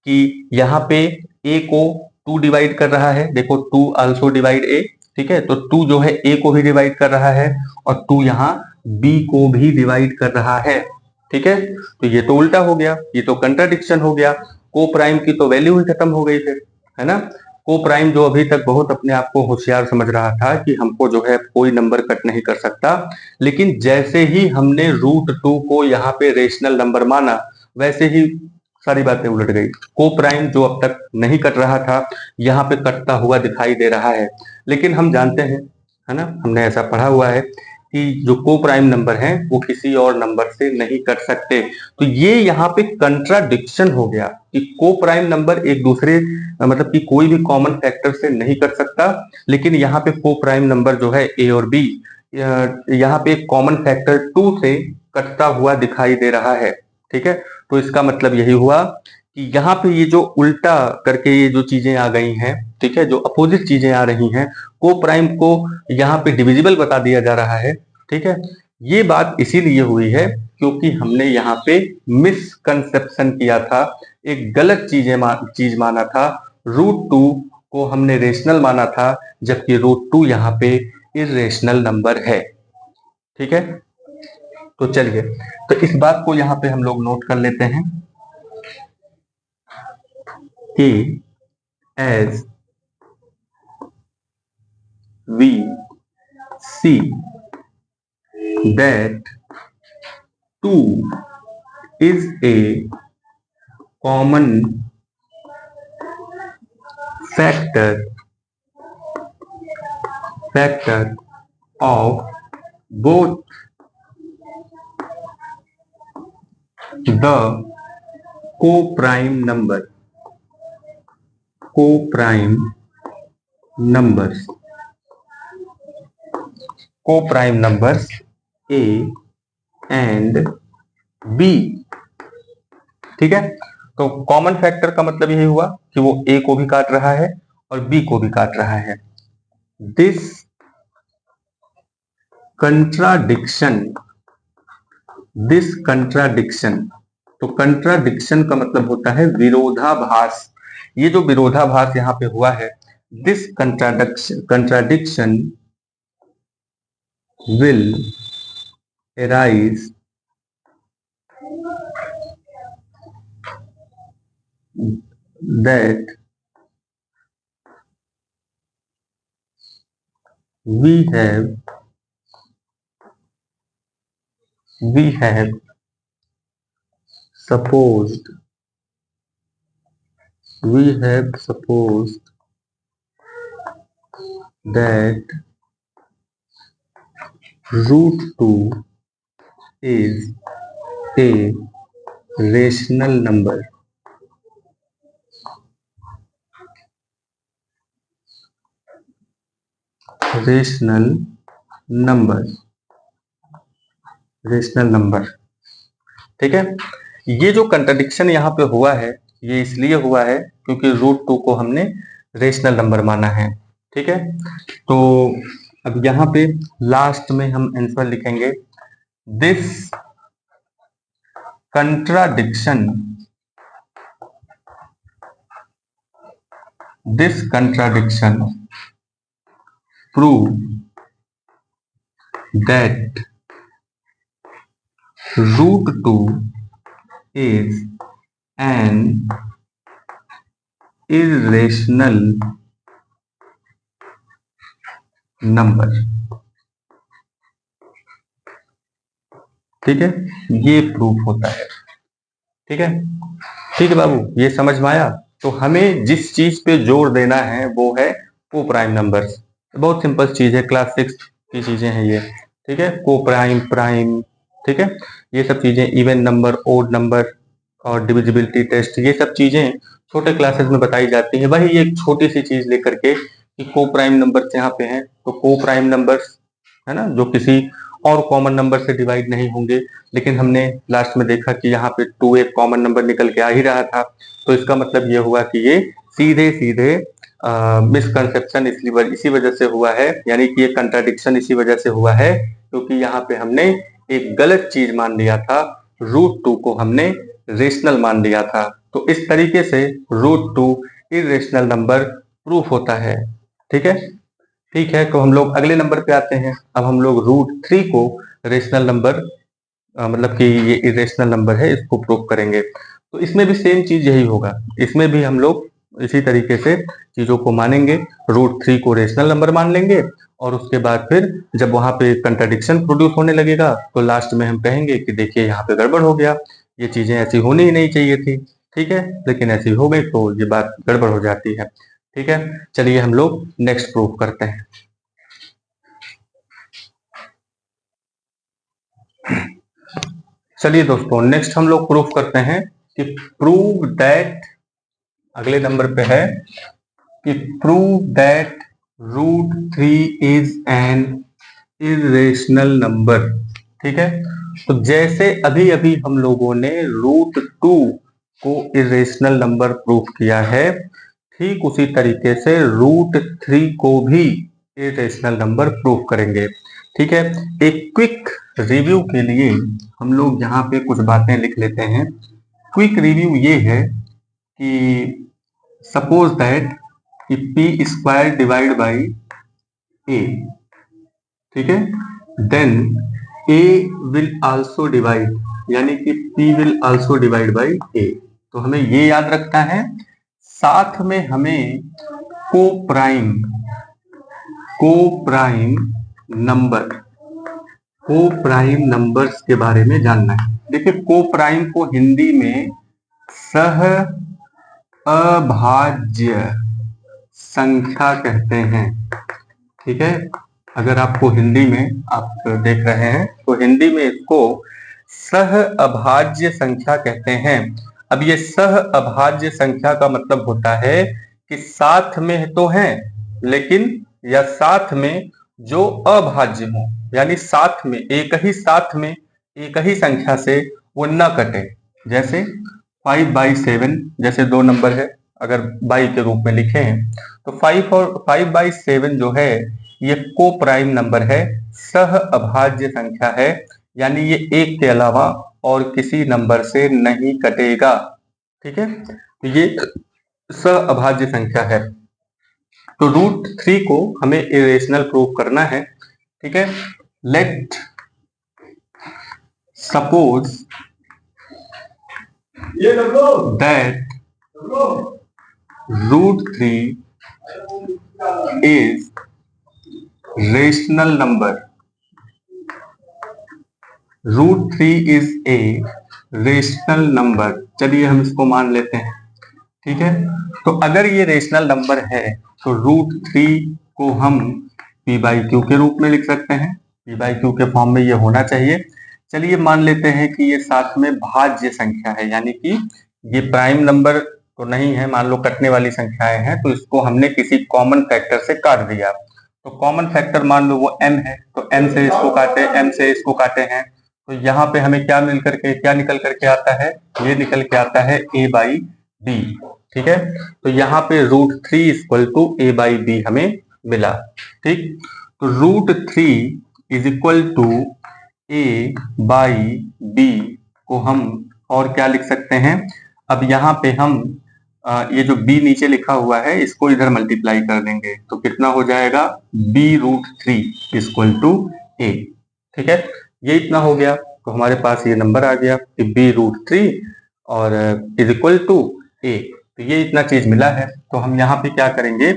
कि यहाँ पे a को 2 डिवाइड कर रहा है, देखो 2 आल्सो डिवाइड a, ठीक है। तो 2 जो है a को भी डिवाइड कर रहा है और 2 यहाँ b को भी डिवाइड कर रहा है, ठीक है। तो ये तो उल्टा हो गया, ये तो कंट्राडिक्शन हो गया, को प्राइम की तो वैल्यू ही खत्म हो गई फिर, है ना। को प्राइम जो अभी तक बहुत अपने आप को होशियार समझ रहा था कि हमको जो है कोई नंबर कट नहीं कर सकता, लेकिन जैसे ही हमने रूट 2 को यहाँ पे रेशनल नंबर माना वैसे ही सारी बातें उलट गई। को प्राइम जो अब तक नहीं कट रहा था यहाँ पे कटता हुआ दिखाई दे रहा है। लेकिन हम जानते हैं, है ना, हमने ऐसा पढ़ा हुआ है कि जो को प्राइम नंबर हैं वो किसी और नंबर से नहीं कट सकते। तो ये यहाँ पे कंट्राडिक्शन हो गया कि को प्राइम नंबर एक दूसरे मतलब कि कोई भी कॉमन फैक्टर से नहीं कट सकता, लेकिन यहाँ पे को प्राइम नंबर जो है ए और बी यहाँ पे कॉमन फैक्टर 2 से कटता हुआ दिखाई दे रहा है, ठीक है। तो इसका मतलब यही हुआ कि यहाँ पे ये जो उल्टा करके ये जो चीजें आ गई हैं, ठीक है, जो अपोजिट चीजें आ रही हैं, को प्राइम को यहाँ पे डिविजिबल बता दिया जा रहा है, ठीक है। ये बात इसीलिए हुई है क्योंकि हमने यहाँ पे मिसकंसेप्शन किया था, एक गलत चीज माना था। रूट 2 को हमने रेशनल माना था, जबकि रूट 2 यहाँ पे इरेशनल नंबर है, ठीक है। तो चलिए, तो इस बात को यहाँ पे हम लोग नोट कर लेते हैं कि as we see that 2 is a common factor of both the co-prime numbers A and B। ठीक है, तो कॉमन फैक्टर का मतलब यही हुआ कि वो A को भी काट रहा है और B को भी काट रहा है। दिस कंट्राडिक्शन, तो कंट्राडिक्शन का मतलब होता है विरोधाभास। ये जो विरोधाभास यहाँ पे हुआ है, this contradiction will arise that we have supposed that root 2 is a rational number। Rational number, ठीक है। ये जो कंट्राडिक्शन यहाँ पे हुआ है, ये इसलिए हुआ है क्योंकि रूट 2 को हमने रेशनल नंबर माना है, ठीक है। तो अब यहाँ पे लास्ट में हम आंसर लिखेंगे, this contradiction prove that root 2 is an irrational number। ठीक है, ये प्रूफ होता है। ठीक है, ठीक है बाबू, ये समझ में आया। तो हमें जिस चीज पे जोर देना है वो है को प्राइम नंबर्स। बहुत सिंपल चीज है, क्लास 6 की चीजें हैं ये। ठीक है, को प्राइम, प्राइम, ठीक है, ये सब चीजें, इवन नंबर, ओड नंबर और डिविजिबिलिटी टेस्ट, ये सब चीजें छोटे क्लासेस में बताई जाती है। वही एक छोटी सी चीज लेकर के कि को प्राइम नंबर्स यहाँ पे हैं, तो को प्राइम नंबर्स है ना, जो किसी और कॉमन नंबर से डिवाइड नहीं होंगे। लेकिन हमने लास्ट में देखा कि यहाँ पे 2 एक कॉमन नंबर निकल के आ ही रहा था, तो इसका मतलब ये हुआ कि ये सीधे सीधे मिसकंसेप्शन इसी वजह से हुआ है, यानी कि ये कंट्राडिक्शन इसी वजह से हुआ है क्योंकि यहाँ पे हमने एक गलत चीज मान लिया था, रूट 2 को हमने रेशनल मान लिया था। तो इस तरीके से रूट 2 इरेशनल नंबर प्रूफ होता है। ठीक है, ठीक है, तो हम लोग अगले नंबर पे आते हैं। अब हम लोग रूट 3 को रेशनल नंबर, मतलब कि ये इरेशनल नंबर है, इसको प्रूफ करेंगे। तो इसमें भी सेम चीज यही होगा, इसमें भी हम लोग इसी तरीके से चीजों को मानेंगे। रूट 3 को रेशनल नंबर मान लेंगे और उसके बाद फिर जब वहां पे कंट्राडिक्शन प्रोड्यूस होने लगेगा तो लास्ट में हम कहेंगे कि देखिए यहाँ पे गड़बड़ हो गया, ये चीजें ऐसी होनी ही नहीं चाहिए थी। ठीक है, लेकिन ऐसी हो गई तो ये बात गड़बड़ हो जाती है। ठीक है, चलिए हम लोग नेक्स्ट प्रूफ करते हैं। चलिए दोस्तों, नेक्स्ट हम लोग प्रूफ करते हैं कि प्रूव दैट, अगले नंबर पे है कि prove that root 3 is an irrational number. ठीक है, तो जैसे अभी अभी हम लोगों ने रूट 2 को इरेशनल नंबर प्रूफ किया है, ठीक उसी तरीके से रूट 3 को भी इरेशनल नंबर प्रूफ करेंगे। ठीक है, एक क्विक रिव्यू के लिए हम लोग यहाँ पे कुछ बातें लिख लेते हैं। क्विक रिव्यू ये है कि सपोज दैट कि P square divide by A, ठीक है, then a will also divide, यानी कि p will also divide by a। तो हमें ये याद रखना है, साथ में हमें को प्राइम नंबर्स के बारे में जानना है। देखिए, को प्राइम को हिंदी में सह अभाज्य संख्या कहते हैं। ठीक है, अगर आपको हिंदी में आप देख रहे हैं तो हिंदी में इसको सह अभाज्य संख्या कहते हैं। अब ये सह अभाज्य संख्या का मतलब होता है कि साथ में तो है, लेकिन या साथ में जो अभाज्य हो, यानी साथ में एक ही संख्या से वो न कटे। जैसे 5/7 जैसे दो नंबर है, अगर बाई के रूप में लिखे हैं तो 5/7 जो है ये को प्राइम नंबर है, सह अभाज्य संख्या है, यानी ये एक के अलावा और किसी नंबर से नहीं कटेगा। ठीक है, तो ये सह अभाज्य संख्या है। तो √3 को हमें इरेशनल प्रूव करना है। ठीक है, let suppose that √3 is rational number। √3 is a rational number। चलिए हम इसको मान लेते हैं। ठीक है, तो अगर ये रेशनल नंबर है तो √3 को हम p/q के रूप में लिख सकते हैं। p/q के फॉर्म में ये होना चाहिए। चलिए मान लेते हैं कि ये साथ में भाज्य संख्या है, यानी कि ये प्राइम नंबर तो नहीं है, मान लो कटने वाली संख्याएं हैं, तो इसको हमने किसी कॉमन फैक्टर से काट दिया। तो कॉमन फैक्टर मान लो वो m है, तो m से इसको काटे, m से इसको काटे हैं, तो यहाँ पे हमें क्या निकल करके आता है, ये निकल के आता है a/b। ठीक है, तो यहाँ पे √3 = a/b हमें मिला। ठीक, तो √3 = a/b को हम और क्या लिख सकते हैं। अब यहाँ पे हम ये जो b नीचे लिखा हुआ है इसको इधर मल्टीप्लाई कर देंगे, तो कितना हो जाएगा, b√3 = a। ठीक है, ये इतना हो गया, तो हमारे पास ये नंबर आ गया कि b√3 और = a। तो ये इतना चीज मिला है। तो हम यहाँ पे क्या करेंगे,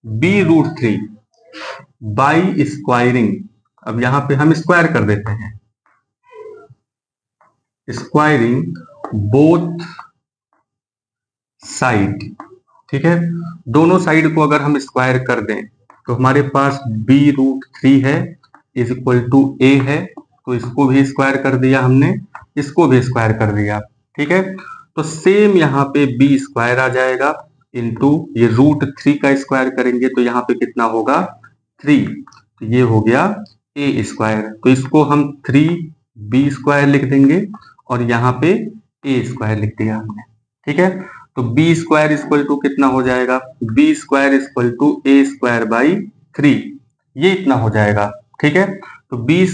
b√3 बाई स्क्वायरिंग, अब यहाँ पे हम स्क्वायर कर देते हैं, स्क्वायरिंग बोथ साइड। ठीक है, दोनों साइड को अगर हम स्क्वायर कर दें तो हमारे पास b√3 है = a है, तो इसको भी स्क्वायर कर दिया हमने, इसको भी स्क्वायर कर दिया। ठीक है, तो सेम यहाँ पे b² आ जाएगा इंटू ये √3 का स्क्वायर करेंगे तो यहाँ पे कितना होगा, 3, तो ये हो गया a²। तो इसको हम 3b² लिख देंगे और यहाँ पे a² लिख दिया हमने। ठीक है, तो b² कितना हो जाएगा, b² = a²/3, ये इतना हो जाएगा। ठीक है, तो b²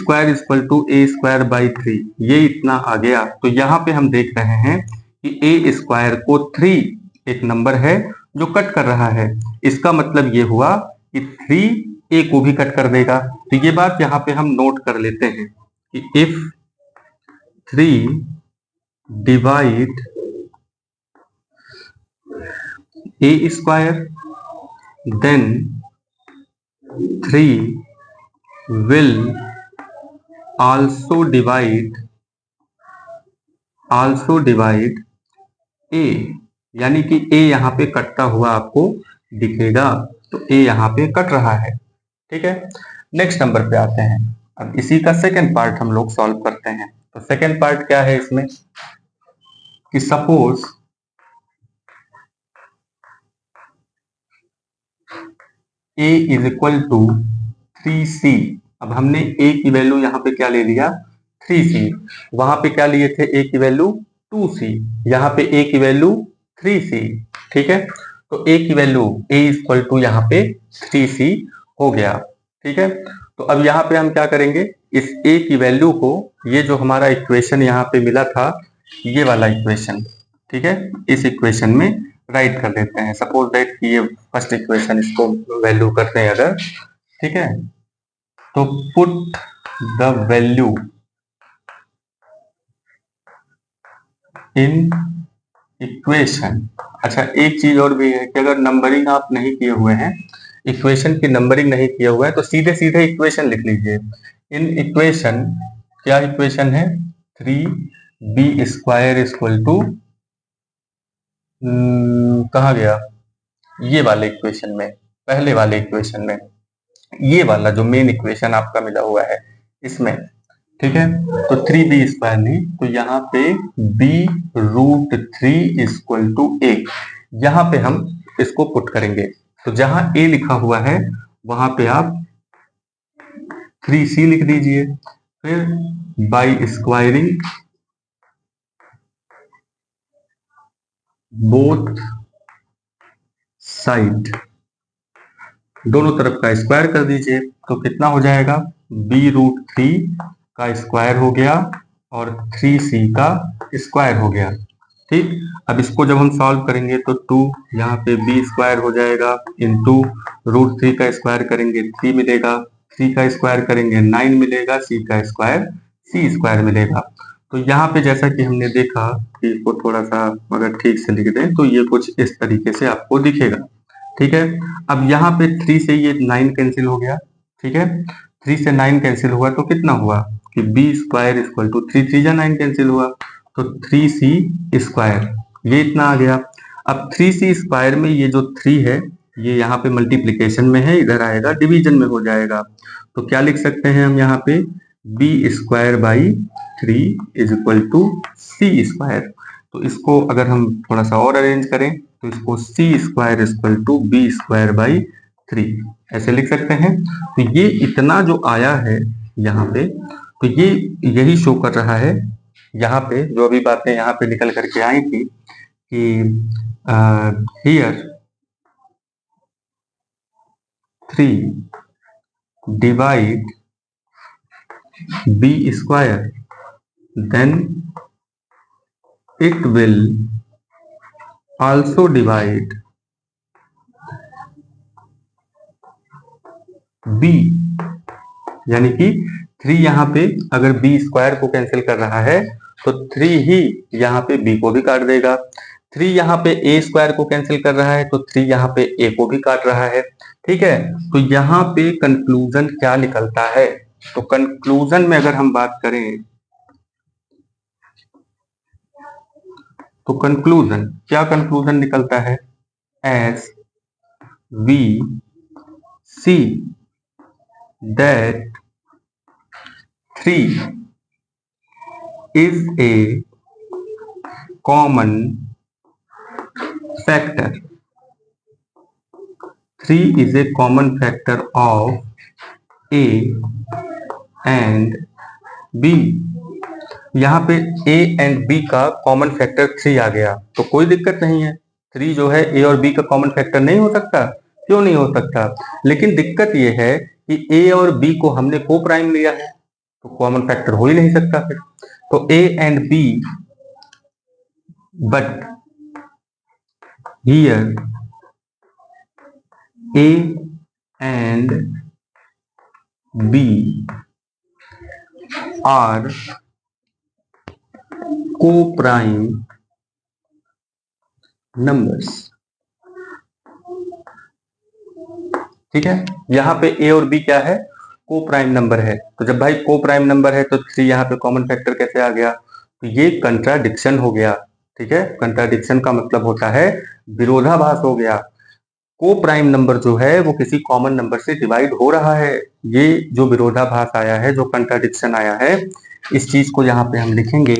a²/3 ये इतना आ गया। तो यहाँ पे हम देख रहे हैं कि a² को 3 एक नंबर है जो कट कर रहा है, इसका मतलब ये हुआ कि 3 a को भी कट कर देगा। तो ये बात यहाँ पे हम नोट कर लेते हैं कि if 3 divide a², then 3 will also divide a, यानी कि a यहाँ पे कटता हुआ आपको दिखेगा, तो a यहाँ पे कट रहा है। ठीक है, नेक्स्ट नंबर पे आते हैं। अब इसी का सेकेंड पार्ट हम लोग सॉल्व करते हैं। तो सेकेंड पार्ट क्या है इसमें कि सपोज a = 3c। अब हमने a की वैल्यू यहाँ पे क्या ले लिया, 3c, वहां पे क्या लिए थे, a की वैल्यू 2c, यहाँ पे a की वैल्यू 3c। ठीक है, तो a की वैल्यू a यहाँ पे 3c हो गया। ठीक है, तो अब यहाँ पे हम क्या करेंगे, इस a की वैल्यू को, ये जो हमारा इक्वेशन यहाँ पे मिला था, ये वाला इक्वेशन, ठीक है, इस इक्वेशन में राइट कर देते हैं। सपोज दैट कि ये फर्स्ट इक्वेशन, इसको वैल्यू करते हैं अगर, ठीक है, तो put the value in equation. अच्छा, एक चीज और भी है कि अगर नंबरिंग आप नहीं किए हुए हैं, इक्वेशन की नंबरिंग नहीं किया हुआ है, तो सीधे सीधे इक्वेशन लिख लीजिए। इन इक्वेशन, क्या इक्वेशन है, 3b² इक्वल टू, कहाँ गया, ये वाले इक्वेशन में, पहले वाले इक्वेशन में, ये वाला जो मेन इक्वेशन आपका मिला हुआ है इसमें, ठीक है। तो 3b² नहीं, तो यहाँ पे b√3 इक्वल टू a, यहाँ पे हम इसको पुट करेंगे। तो जहां a लिखा हुआ है वहां पे आप 3c लिख दीजिए, फिर बाई स्क्वायरिंग बोथ साइड, दोनों तरफ का स्क्वायर कर दीजिए, तो कितना हो जाएगा, b√3 का स्क्वायर हो गया और 3c का स्क्वायर हो गया। ठीक, अब इसको जब हम सॉल्व करेंगे तो 2 यहाँ पे b² हो जाएगा, इंटू √3 का स्क्वायर करेंगे 3 मिलेगा, 3 का स्क्वायर करेंगे 9 मिलेगा, c का स्क्वायर c² मिलेगा। तो यहाँ पे जैसा कि हमने देखा कि इसको थोड़ा सा अगर ठीक से लिख दें तो ये कुछ इस तरीके से आपको दिखेगा। ठीक है, अब यहाँ पे 3 से ये 9 कैंसिल हो गया। ठीक है, 3 से 9 कैंसिल हुआ तो कितना हुआ कि b² इक्वल टू 3 3 जा 9 कैंसिल हुआ तो 3c², ये इतना आ गया। अब 3c² में ये जो 3 है ये यहाँ पे मल्टीप्लीकेशन में है, इधर आएगा डिवीजन में हो जाएगा। तो क्या लिख सकते हैं हम यहाँ पे, b²/3 is equal to c²। तो इसको अगर हम थोड़ा सा और अरेंज करें तो इसको c² इक्वल टू b²/3 ऐसे लिख सकते हैं। तो ये इतना जो आया है यहाँ पे, तो ये यही शो कर रहा है यहाँ पे, जो अभी बातें यहाँ पे निकल करके आई थी कि here 3 divide b², then it will also divide b, यानी कि 3 यहाँ पे अगर b² को कैंसिल कर रहा है तो 3 ही यहाँ पे b को भी काट देगा। 3 यहाँ पे a² को कैंसिल कर रहा है तो 3 यहाँ पे a को भी काट रहा है। ठीक है, तो यहाँ पे कंक्लूजन क्या निकलता है, तो कंक्लूजन में अगर हम बात करें तो कंक्लूजन, क्या कंक्लूजन निकलता है, S V see that 3 is a common factor, 3 is a common factor of a and b। यहाँ पे a एंड b का कॉमन फैक्टर 3 आ गया तो कोई दिक्कत नहीं है, 3 जो है a और b का कॉमन फैक्टर नहीं हो सकता, क्यों नहीं हो सकता, लेकिन दिक्कत ये है कि a और b को हमने को प्राइम लिया है तो कॉमन फैक्टर हो ही नहीं सकता फिर। तो a and b, but here a and b are coprime numbers. ठीक है, यहाँ पे a और b क्या है, को-प्राइम नंबर है। तो जब भाई को-प्राइम नंबर है तो 3 यहाँ पे कॉमन फैक्टर कैसे आ गया, तो ये कंट्राडिक्शन हो गया। ठीक है, कंट्राडिक्शन का मतलब होता है विरोधाभास हो गया। को-प्राइम नंबर जो है वो किसी कॉमन नंबर से डिवाइड हो रहा है, ये जो विरोधाभास आया है, जो कंट्राडिक्शन आया है, इस चीज को यहाँ पे हम लिखेंगे,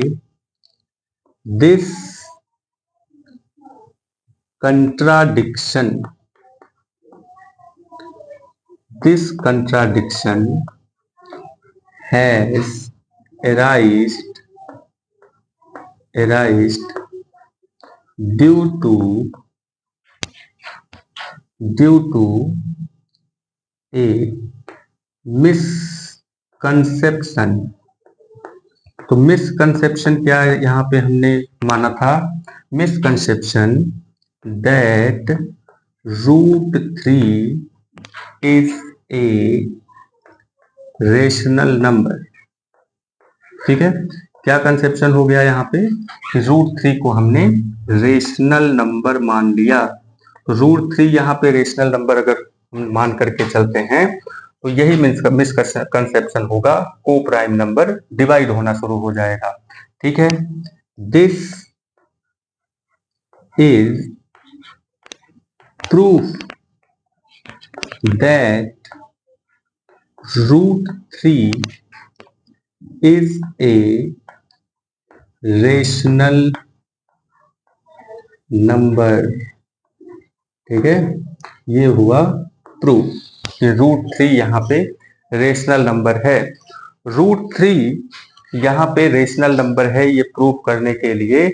this contradiction has arisen due to a misconception। तो मिसकंसेप्शन क्या है यहाँ पे हमने माना था, misconception that √3 is a rational number. ठीक है, क्या कंसेप्शन हो गया यहाँ पे, √3 को हमने रेशनल नंबर मान लिया। √3 यहाँ पे रेशनल नंबर अगर मान करके चलते हैं तो यही मिसकंसेप्शन होगा, को प्राइम नंबर डिवाइड होना शुरू हो जाएगा। ठीक है, this is proof that √3 is a rational number. ठीक है, ये हुआ प्रूफ कि √3 यहाँ पे रेशनल नंबर है। √3 यहाँ पे रेशनल नंबर है, ये प्रूफ करने के लिए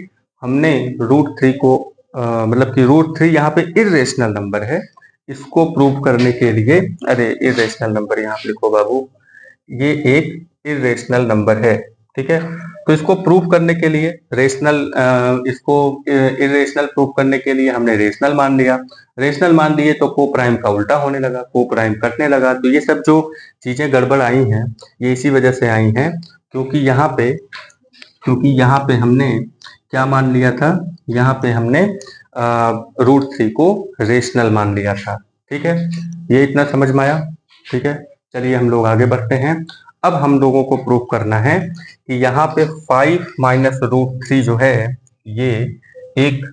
हमने √3 को मतलब कि √3 यहाँ पे इर्रेशनल नंबर है, इसको प्रूफ करने के लिए, अरे इर्रेशनल नंबर यहाँ पे लिखो बाबू, ये एक इर्रेशनल नंबर है। ठीक है, तो इसको प्रूफ करने के लिए इसको इरेशनल प्रूफ करने के लिए हमने रेशनल मान लिया। रेशनल मान लिए तो को प्राइम का उल्टा होने लगा, को प्राइम कटने लगा। तो ये सब जो चीजें गड़बड़ आई हैं ये इसी वजह से आई हैं क्योंकि यहाँ पे हमने क्या मान लिया था, यहाँ पे हमने √3 को रेशनल मान लिया था। ठीक है, ये इतना समझ में आया। ठीक है, चलिए हम लोग आगे बढ़ते हैं। अब हम लोगों को प्रूफ करना है कि यहाँ पे 5 माइनस √3 जो है ये एक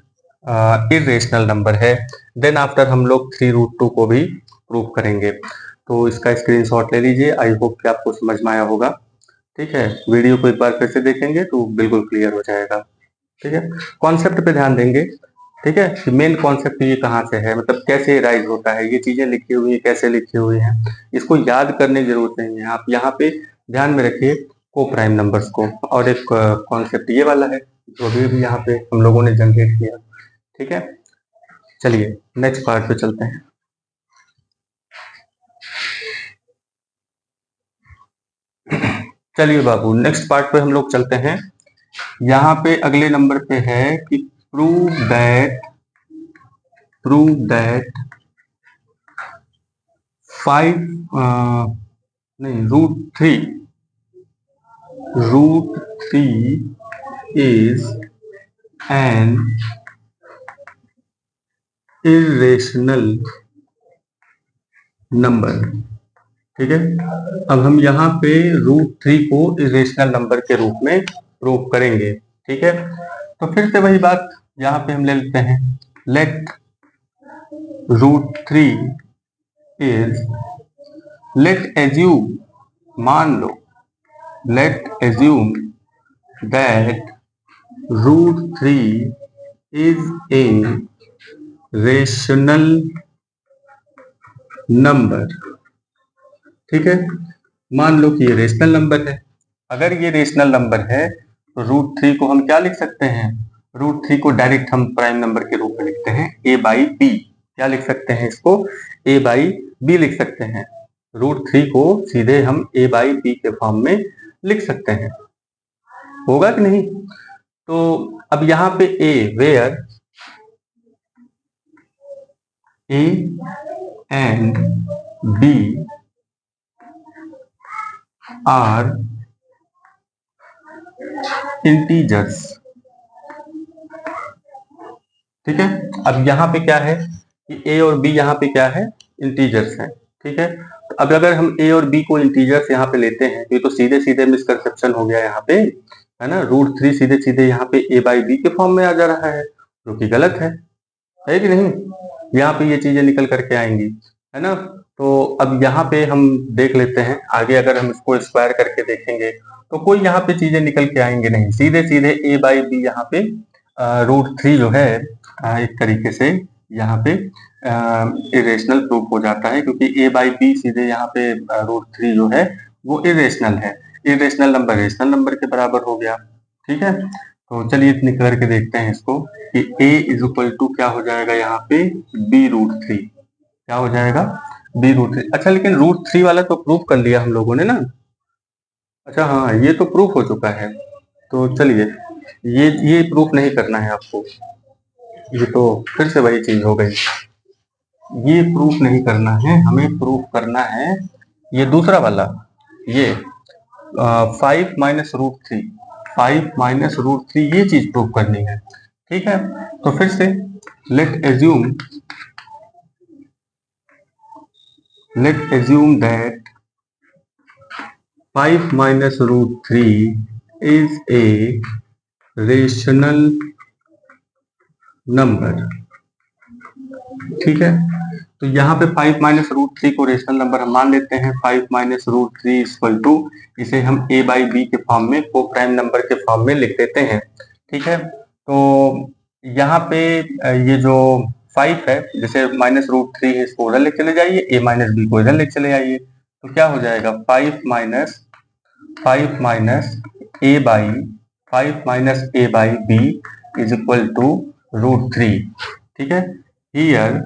इर्रेशनल नंबर है। देन आफ्टर हम लोग 3√2 को भी प्रूफ करेंगे। तो इसका स्क्रीनशॉट ले लीजिए, आई होप कि आपको समझ में आया होगा। ठीक है, वीडियो को एक बार फिर से देखेंगे तो बिल्कुल क्लियर हो जाएगा। ठीक है, कॉन्सेप्ट पे ध्यान देंगे। ठीक है, कि मेन कॉन्सेप्ट ये कहाँ से है, मतलब कैसे राइज होता है, ये चीजें लिखी हुई है, कैसे लिखी हुई हैं, इसको याद करने की जरूरत नहीं है। आप यहाँ पे ध्यान में रखिए को प्राइम नंबर्स को, और एक कॉन्सेप्ट ये वाला है जो भी यहाँ पे हम लोगों ने जनरेट किया। ठीक है, चलिए नेक्स्ट पार्ट पे चलते हैं। चलिए बाबू नेक्स्ट पार्ट पे हम लोग चलते हैं। यहाँ पे अगले नंबर पे है कि prove that 5 √3 is an irrational number। ठीक है, अब हम यहाँ पे √3 को इरेशनल नंबर के रूप में प्रूव करेंगे। ठीक है, तो फिर से वही बात यहाँ पे हम ले लेते हैं, लेट √3 इज, लेट एज्यूम, मान लो, let assume that √3 is a rational number. ठीक है, मान लो कि ये रेशनल नंबर है। अगर ये रेशनल नंबर है तो √3 को हम क्या लिख सकते हैं, √3 को डायरेक्ट हम प्राइम नंबर के रूप में लिखते हैं a/b। क्या लिख सकते हैं इसको, a/b लिख सकते हैं। √3 को सीधे हम a/b के फॉर्म में लिख सकते हैं, होगा कि नहीं। तो अब यहाँ पे a, where a and b are integers. ठीक है, अब यहाँ पे क्या है कि a और b यहाँ पे क्या है, इंटीजर्स है। ठीक है, तो अब अगर हम a और b को इंटीजर्स यहाँ पे लेते हैं तो ये तो सीधे सीधे मिसकंसेप्शन हो गया यहाँ पे, है ना। √3 सीधे सीधे यहाँ पे a/b के फॉर्म में आ जा रहा है, जो कि गलत है कि नहीं। यहाँ पे ये चीजें निकल करके आएंगी, है ना। तो अब यहाँ पे हम देख लेते हैं आगे, अगर हम इसको स्क्वायर करके देखेंगे तो कोई यहाँ पे चीजें निकल के आएंगे नहीं, सीधे सीधे a/b यहाँ पे √3 जो है एक तरीके से यहाँ पे इरेशनल प्रूफ हो जाता है, क्योंकि a/b सीधे यहाँ पे √3 जो है वो इरेशनल है। इरेशनल नंबर रेशनल नंबर के बराबर हो गया। ठीक है, तो चलिए इतनी करके देखते हैं इसको कि a = क्या हो जाएगा यहाँ पे b√3। क्या हो जाएगा, b√3। अच्छा, लेकिन √3 वाला तो प्रूफ कर लिया हम लोगों ने ना। अच्छा हाँ, ये तो प्रूफ हो चुका है। तो चलिए ये प्रूफ नहीं करना है आपको, ये तो फिर से वही चीज हो गई। ये प्रूफ नहीं करना है, हमें प्रूफ करना है ये दूसरा वाला, ये 5 minus root three, 5 minus root three ये चीज प्रूव करनी है। ठीक है, तो फिर से let assume that 5 minus root three is a rational number. ठीक है, तो यहाँ पे 5 माइनस रूट थ्री को रेशनल नंबर हम मान लेते हैं। 5 minus root three equal to, इसे हम a बाई बी के फॉर्म में, को प्राइम नंबर के फॉर्म में लिख देते हैं। ठीक है, तो यहाँ पे ये जो 5 है, जैसे माइनस रूट थ्री है, इसको उधर लेके चले जाइए, a माइनस बी को इधर लेके चले आइए, तो क्या हो जाएगा 5 minus a by 5 minus a by b is equal to root three. ठीक है, हियर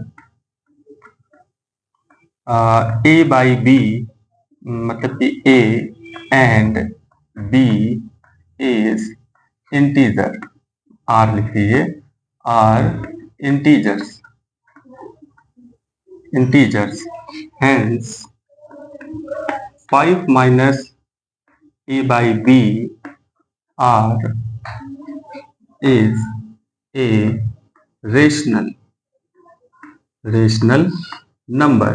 a बाई बी मतलब कि a and b is integer, r लिख लीजिए, r integers, hence 5 minus a by b r is a rational number,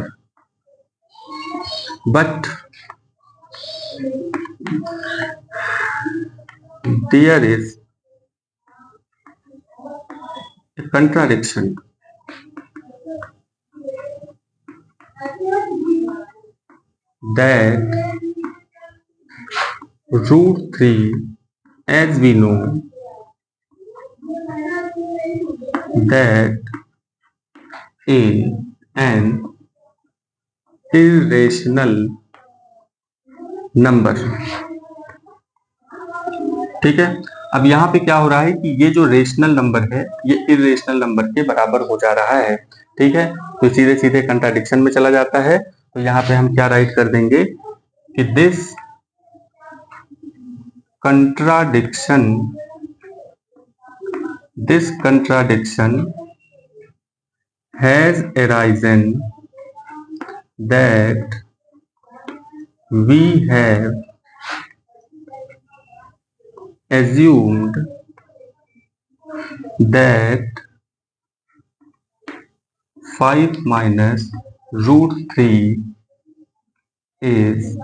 but there is a contradiction that root 3, as we know that an irrational number। ठीक है, अब यहाँ पे क्या हो रहा है कि ये जो रेशनल नंबर है ये इरेशनल नंबर के बराबर हो जा रहा है। ठीक है, तो सीधे सीधे कंट्राडिक्शन में चला जाता है। तो यहाँ पे हम क्या राइट कर देंगे कि this contradiction has arisen that we have assumed that 5 minus root 3 is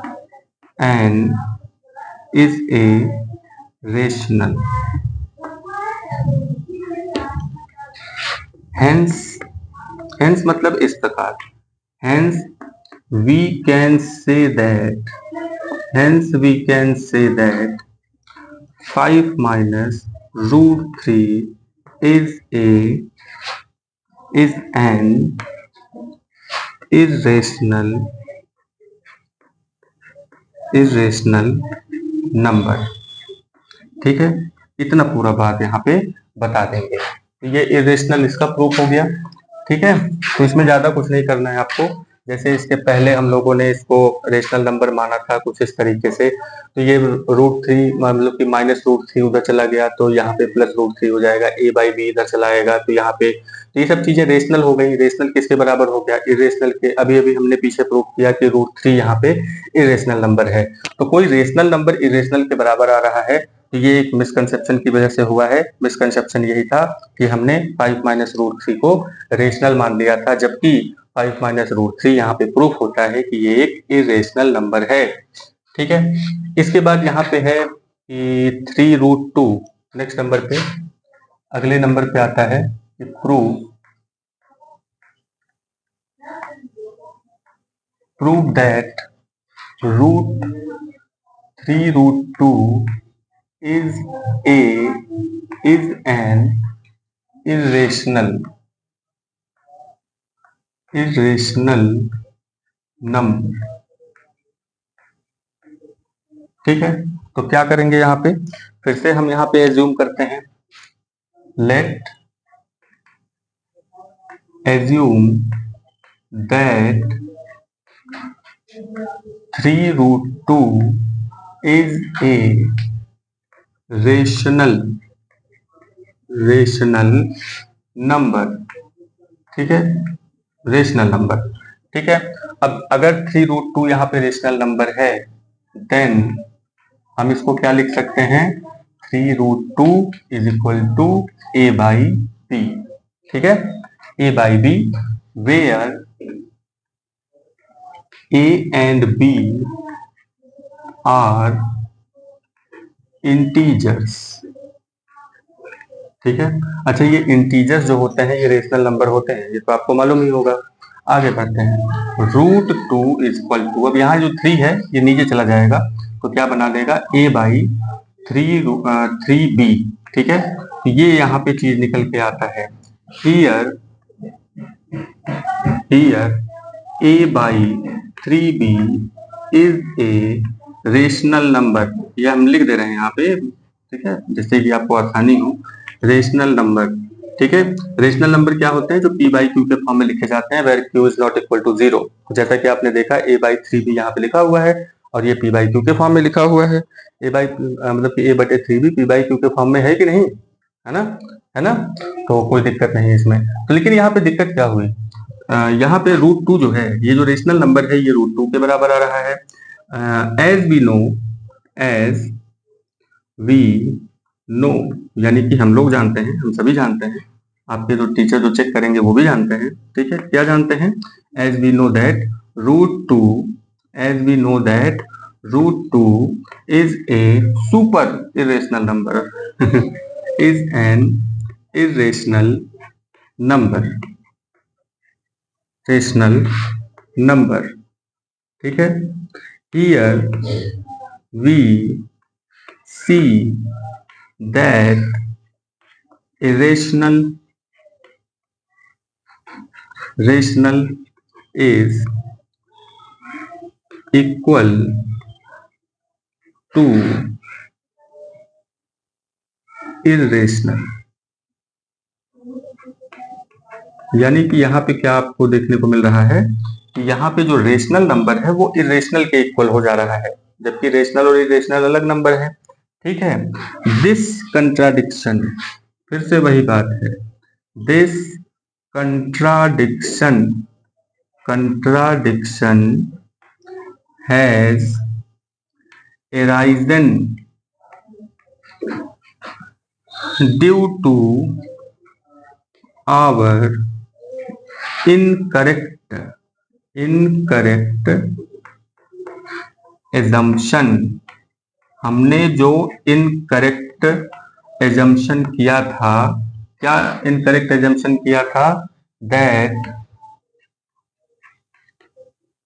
a rational, hence मतलब इस प्रकार, hence we can say that 5 minus root 3 is an irrational number. ठीक है, इतना पूरा बात यहाँ पे बता देंगे। ये इरेशनल इसका प्रूफ हो गया। ठीक है, तो इसमें ज्यादा कुछ नहीं करना है आपको। जैसे इसके पहले हम लोगों ने इसको रेशनल नंबर माना था कुछ इस तरीके से, तो ये रूट थ्री मतलब कि माइनस रूट थ्री उधर चला गया तो यहाँ पे प्लस रूट थ्री हो जाएगा, a बाई बी इधर चला आएगा तो यहाँ पे, तो ये सब चीजें रेशनल हो गई। रेशनल किसके बराबर हो गया, इरेशनल के। अभी अभी हमने पीछे प्रूव किया कि रूट थ्री यहाँ पे इरेशनल नंबर है। तो कोई रेशनल नंबर इरेशनल के बराबर आ रहा है तो ये एक मिसकंसेप्शन की वजह से हुआ है। मिसकंसेप्शन यही था कि हमने 5 माइनस रूट थ्री को रेशनल मान लिया था, जबकि 5 माइनस रूट थ्री यहाँ पे प्रूफ होता है कि ये एक इरेशनल नंबर है। ठीक है, इसके बाद यहाँ पे है कि 3 रूट टू, नेक्स्ट नंबर पे, अगले नंबर पे आता है कि prove that root 3 root two is an irrational number। ठीक है, तो क्या करेंगे यहाँ पे, फिर से हम यहाँ पे एज्यूम करते हैं, let assume that 3 root two is a rational number. ठीक है, रेशनल नंबर। ठीक है, अब अगर 3 रूट टू यहाँ पे रेशनल नंबर है देन हम इसको क्या लिख सकते हैं, 3√2 is equal to a by b. ठीक है, a by b where a and b are integers. ठीक है, अच्छा ये इंटीजर्स जो होते हैं ये रेशनल नंबर होते हैं, ये तो आपको मालूम ही होगा। आगे बढ़ते हैं, √2 इज इक्वल टू, अब यहाँ जो 3 है ये नीचे चला जाएगा तो क्या बना देगा, a बाई 3b। ठीक है, तो ये यहाँ पे चीज निकल के आता है, here a by 3b is a rational number. ये हम लिख दे रहे हैं यहाँ पे, ठीक है, जिससे कि आपको आसानी हो, रेशनल नंबर। ठीक है, रेशनल नंबर क्या होते हैं, जो p बाई क्यू के फॉर्म में लिखे जाते हैं, where q is not equal to 0। जैसा कि आपने देखा a बाई 3b यहाँ पे लिखा हुआ है और ये p बाई क्यू के फॉर्म में लिखा हुआ है। a बाई मतलब कि a बटे 3b p बाई क्यू के फॉर्म में है कि नहीं, है ना, है ना, तो कोई दिक्कत नहीं है इसमें। तो लेकिन यहाँ पे दिक्कत क्या हुई, यहाँ पे √2 जो है, ये जो रेशनल नंबर है ये √2 के बराबर आ रहा है। एज वी नो, यानी कि हम लोग जानते हैं, हम सभी जानते हैं, आपके जो टीचर जो चेक करेंगे वो भी जानते हैं। ठीक है, क्या जानते हैं, as we know that √2 is a super irrational number is an irrational number. ठीक है, here we see that irrational is equal to irrational। यानी कि यहाँ पे क्या आपको देखने को मिल रहा है कि यहाँ पे जो रेशनल नंबर है वो इरेशनल के इक्वल हो जा रहा है, जबकि रेशनल और इरेशनल अलग नंबर है। ठीक है, दिस कंट्राडिक्शन, फिर से वही बात है, this contradiction has arisen due to our incorrect assumption। हमने जो इनकरेक्ट एजम्पशन किया था, क्या इनकरेक्ट एजम्पशन किया था, that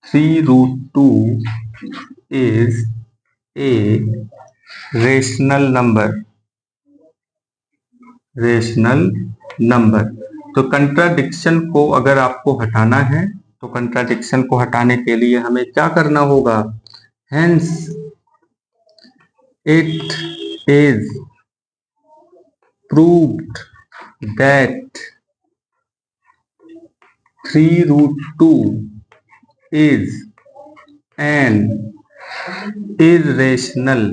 3√2 is a rational number. तो कंट्राडिक्शन को अगर आपको हटाना है तो कंट्राडिक्शन को हटाने के लिए हमें क्या करना होगा, hence it is proved that 3√2 is an irrational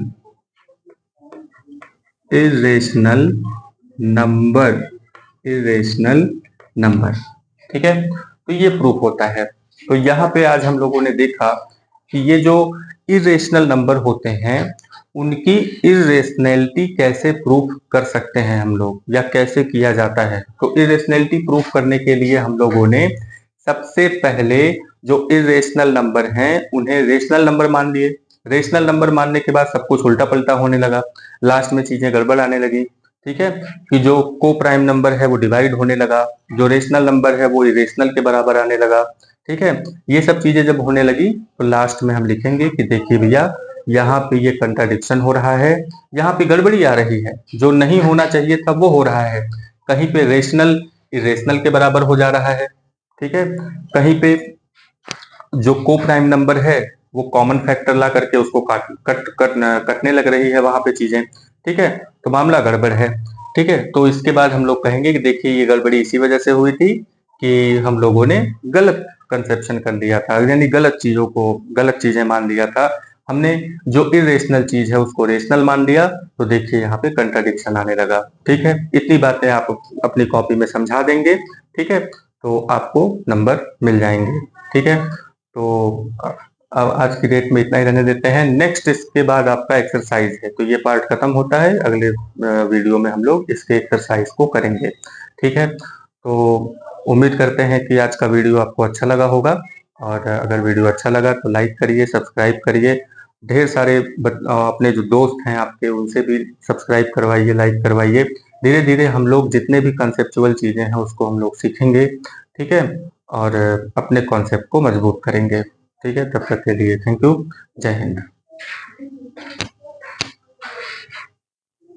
number. ठीक है, तो ये प्रूफ होता है। तो यहाँ पे आज हम लोगों ने देखा कि ये जो इरेशनल नंबर होते हैं उनकी इरेशनैलिटी कैसे प्रूफ कर सकते हैं हम लोग, या कैसे किया जाता है। तो इरेशनैलिटी प्रूफ करने के लिए हम लोगों ने सबसे पहले जो इरेशनल नंबर हैं उन्हें रेशनल नंबर मान लिए। रेशनल नंबर मानने के बाद सब कुछ उल्टा पलटा होने लगा, लास्ट में चीजें गड़बड़ आने लगी। ठीक है, कि जो को प्राइम नंबर है वो डिवाइड होने लगा, जो रेशनल नंबर है वो इरेशनल के बराबर आने लगा। ठीक है, ये सब चीजें जब होने लगी तो लास्ट में हम लिखेंगे कि देखिए भैया यहाँ पे ये कंट्राडिक्शन हो रहा है, यहाँ पे गड़बड़ी आ रही है, जो नहीं होना चाहिए था वो हो रहा है। कहीं पे रेशनल इरेशनल के बराबर हो जा रहा है। ठीक है, कहीं पे जो को प्राइम नंबर है वो कॉमन फैक्टर ला करके उसको कटने लग रही है वहां पे चीजें। ठीक है, तो मामला गड़बड़ है। ठीक है, तो इसके बाद हम लोग कहेंगे कि देखिए ये गड़बड़ी इसी वजह से हुई थी कि हम लोगों ने गलत कंसेप्शन कर लिया था, यानी गलत चीजें मान लिया था हमने, जो इरेशनल चीज है उसको रेशनल मान लिया, तो देखिए यहाँ पे कंट्राडिक्शन आने लगा। ठीक है, इतनी बातें आप अपनी कॉपी में समझा देंगे, ठीक है, तो आपको नंबर मिल जाएंगे। ठीक है, तो अब आज की डेट में इतना ही रहने देते हैं। नेक्स्ट इसके बाद आपका एक्सरसाइज है, तो ये पार्ट खत्म होता है। अगले वीडियो में हम लोग इसके एक्सरसाइज को करेंगे। ठीक है, तो उम्मीद करते हैं कि आज का वीडियो आपको अच्छा लगा होगा, और अगर वीडियो अच्छा लगा तो लाइक करिए, सब्सक्राइब करिए। ढेर सारे अपने जो दोस्त हैं आपके, उनसे भी सब्सक्राइब करवाइए, लाइक करवाइए। धीरे धीरे हम लोग जितने भी कंसेप्चुअल चीजें हैं उसको हम लोग सीखेंगे। ठीक है, और अपने कॉन्सेप्ट को मजबूत करेंगे। ठीक है, तब तक के लिए थैंक यू। जय हिंद।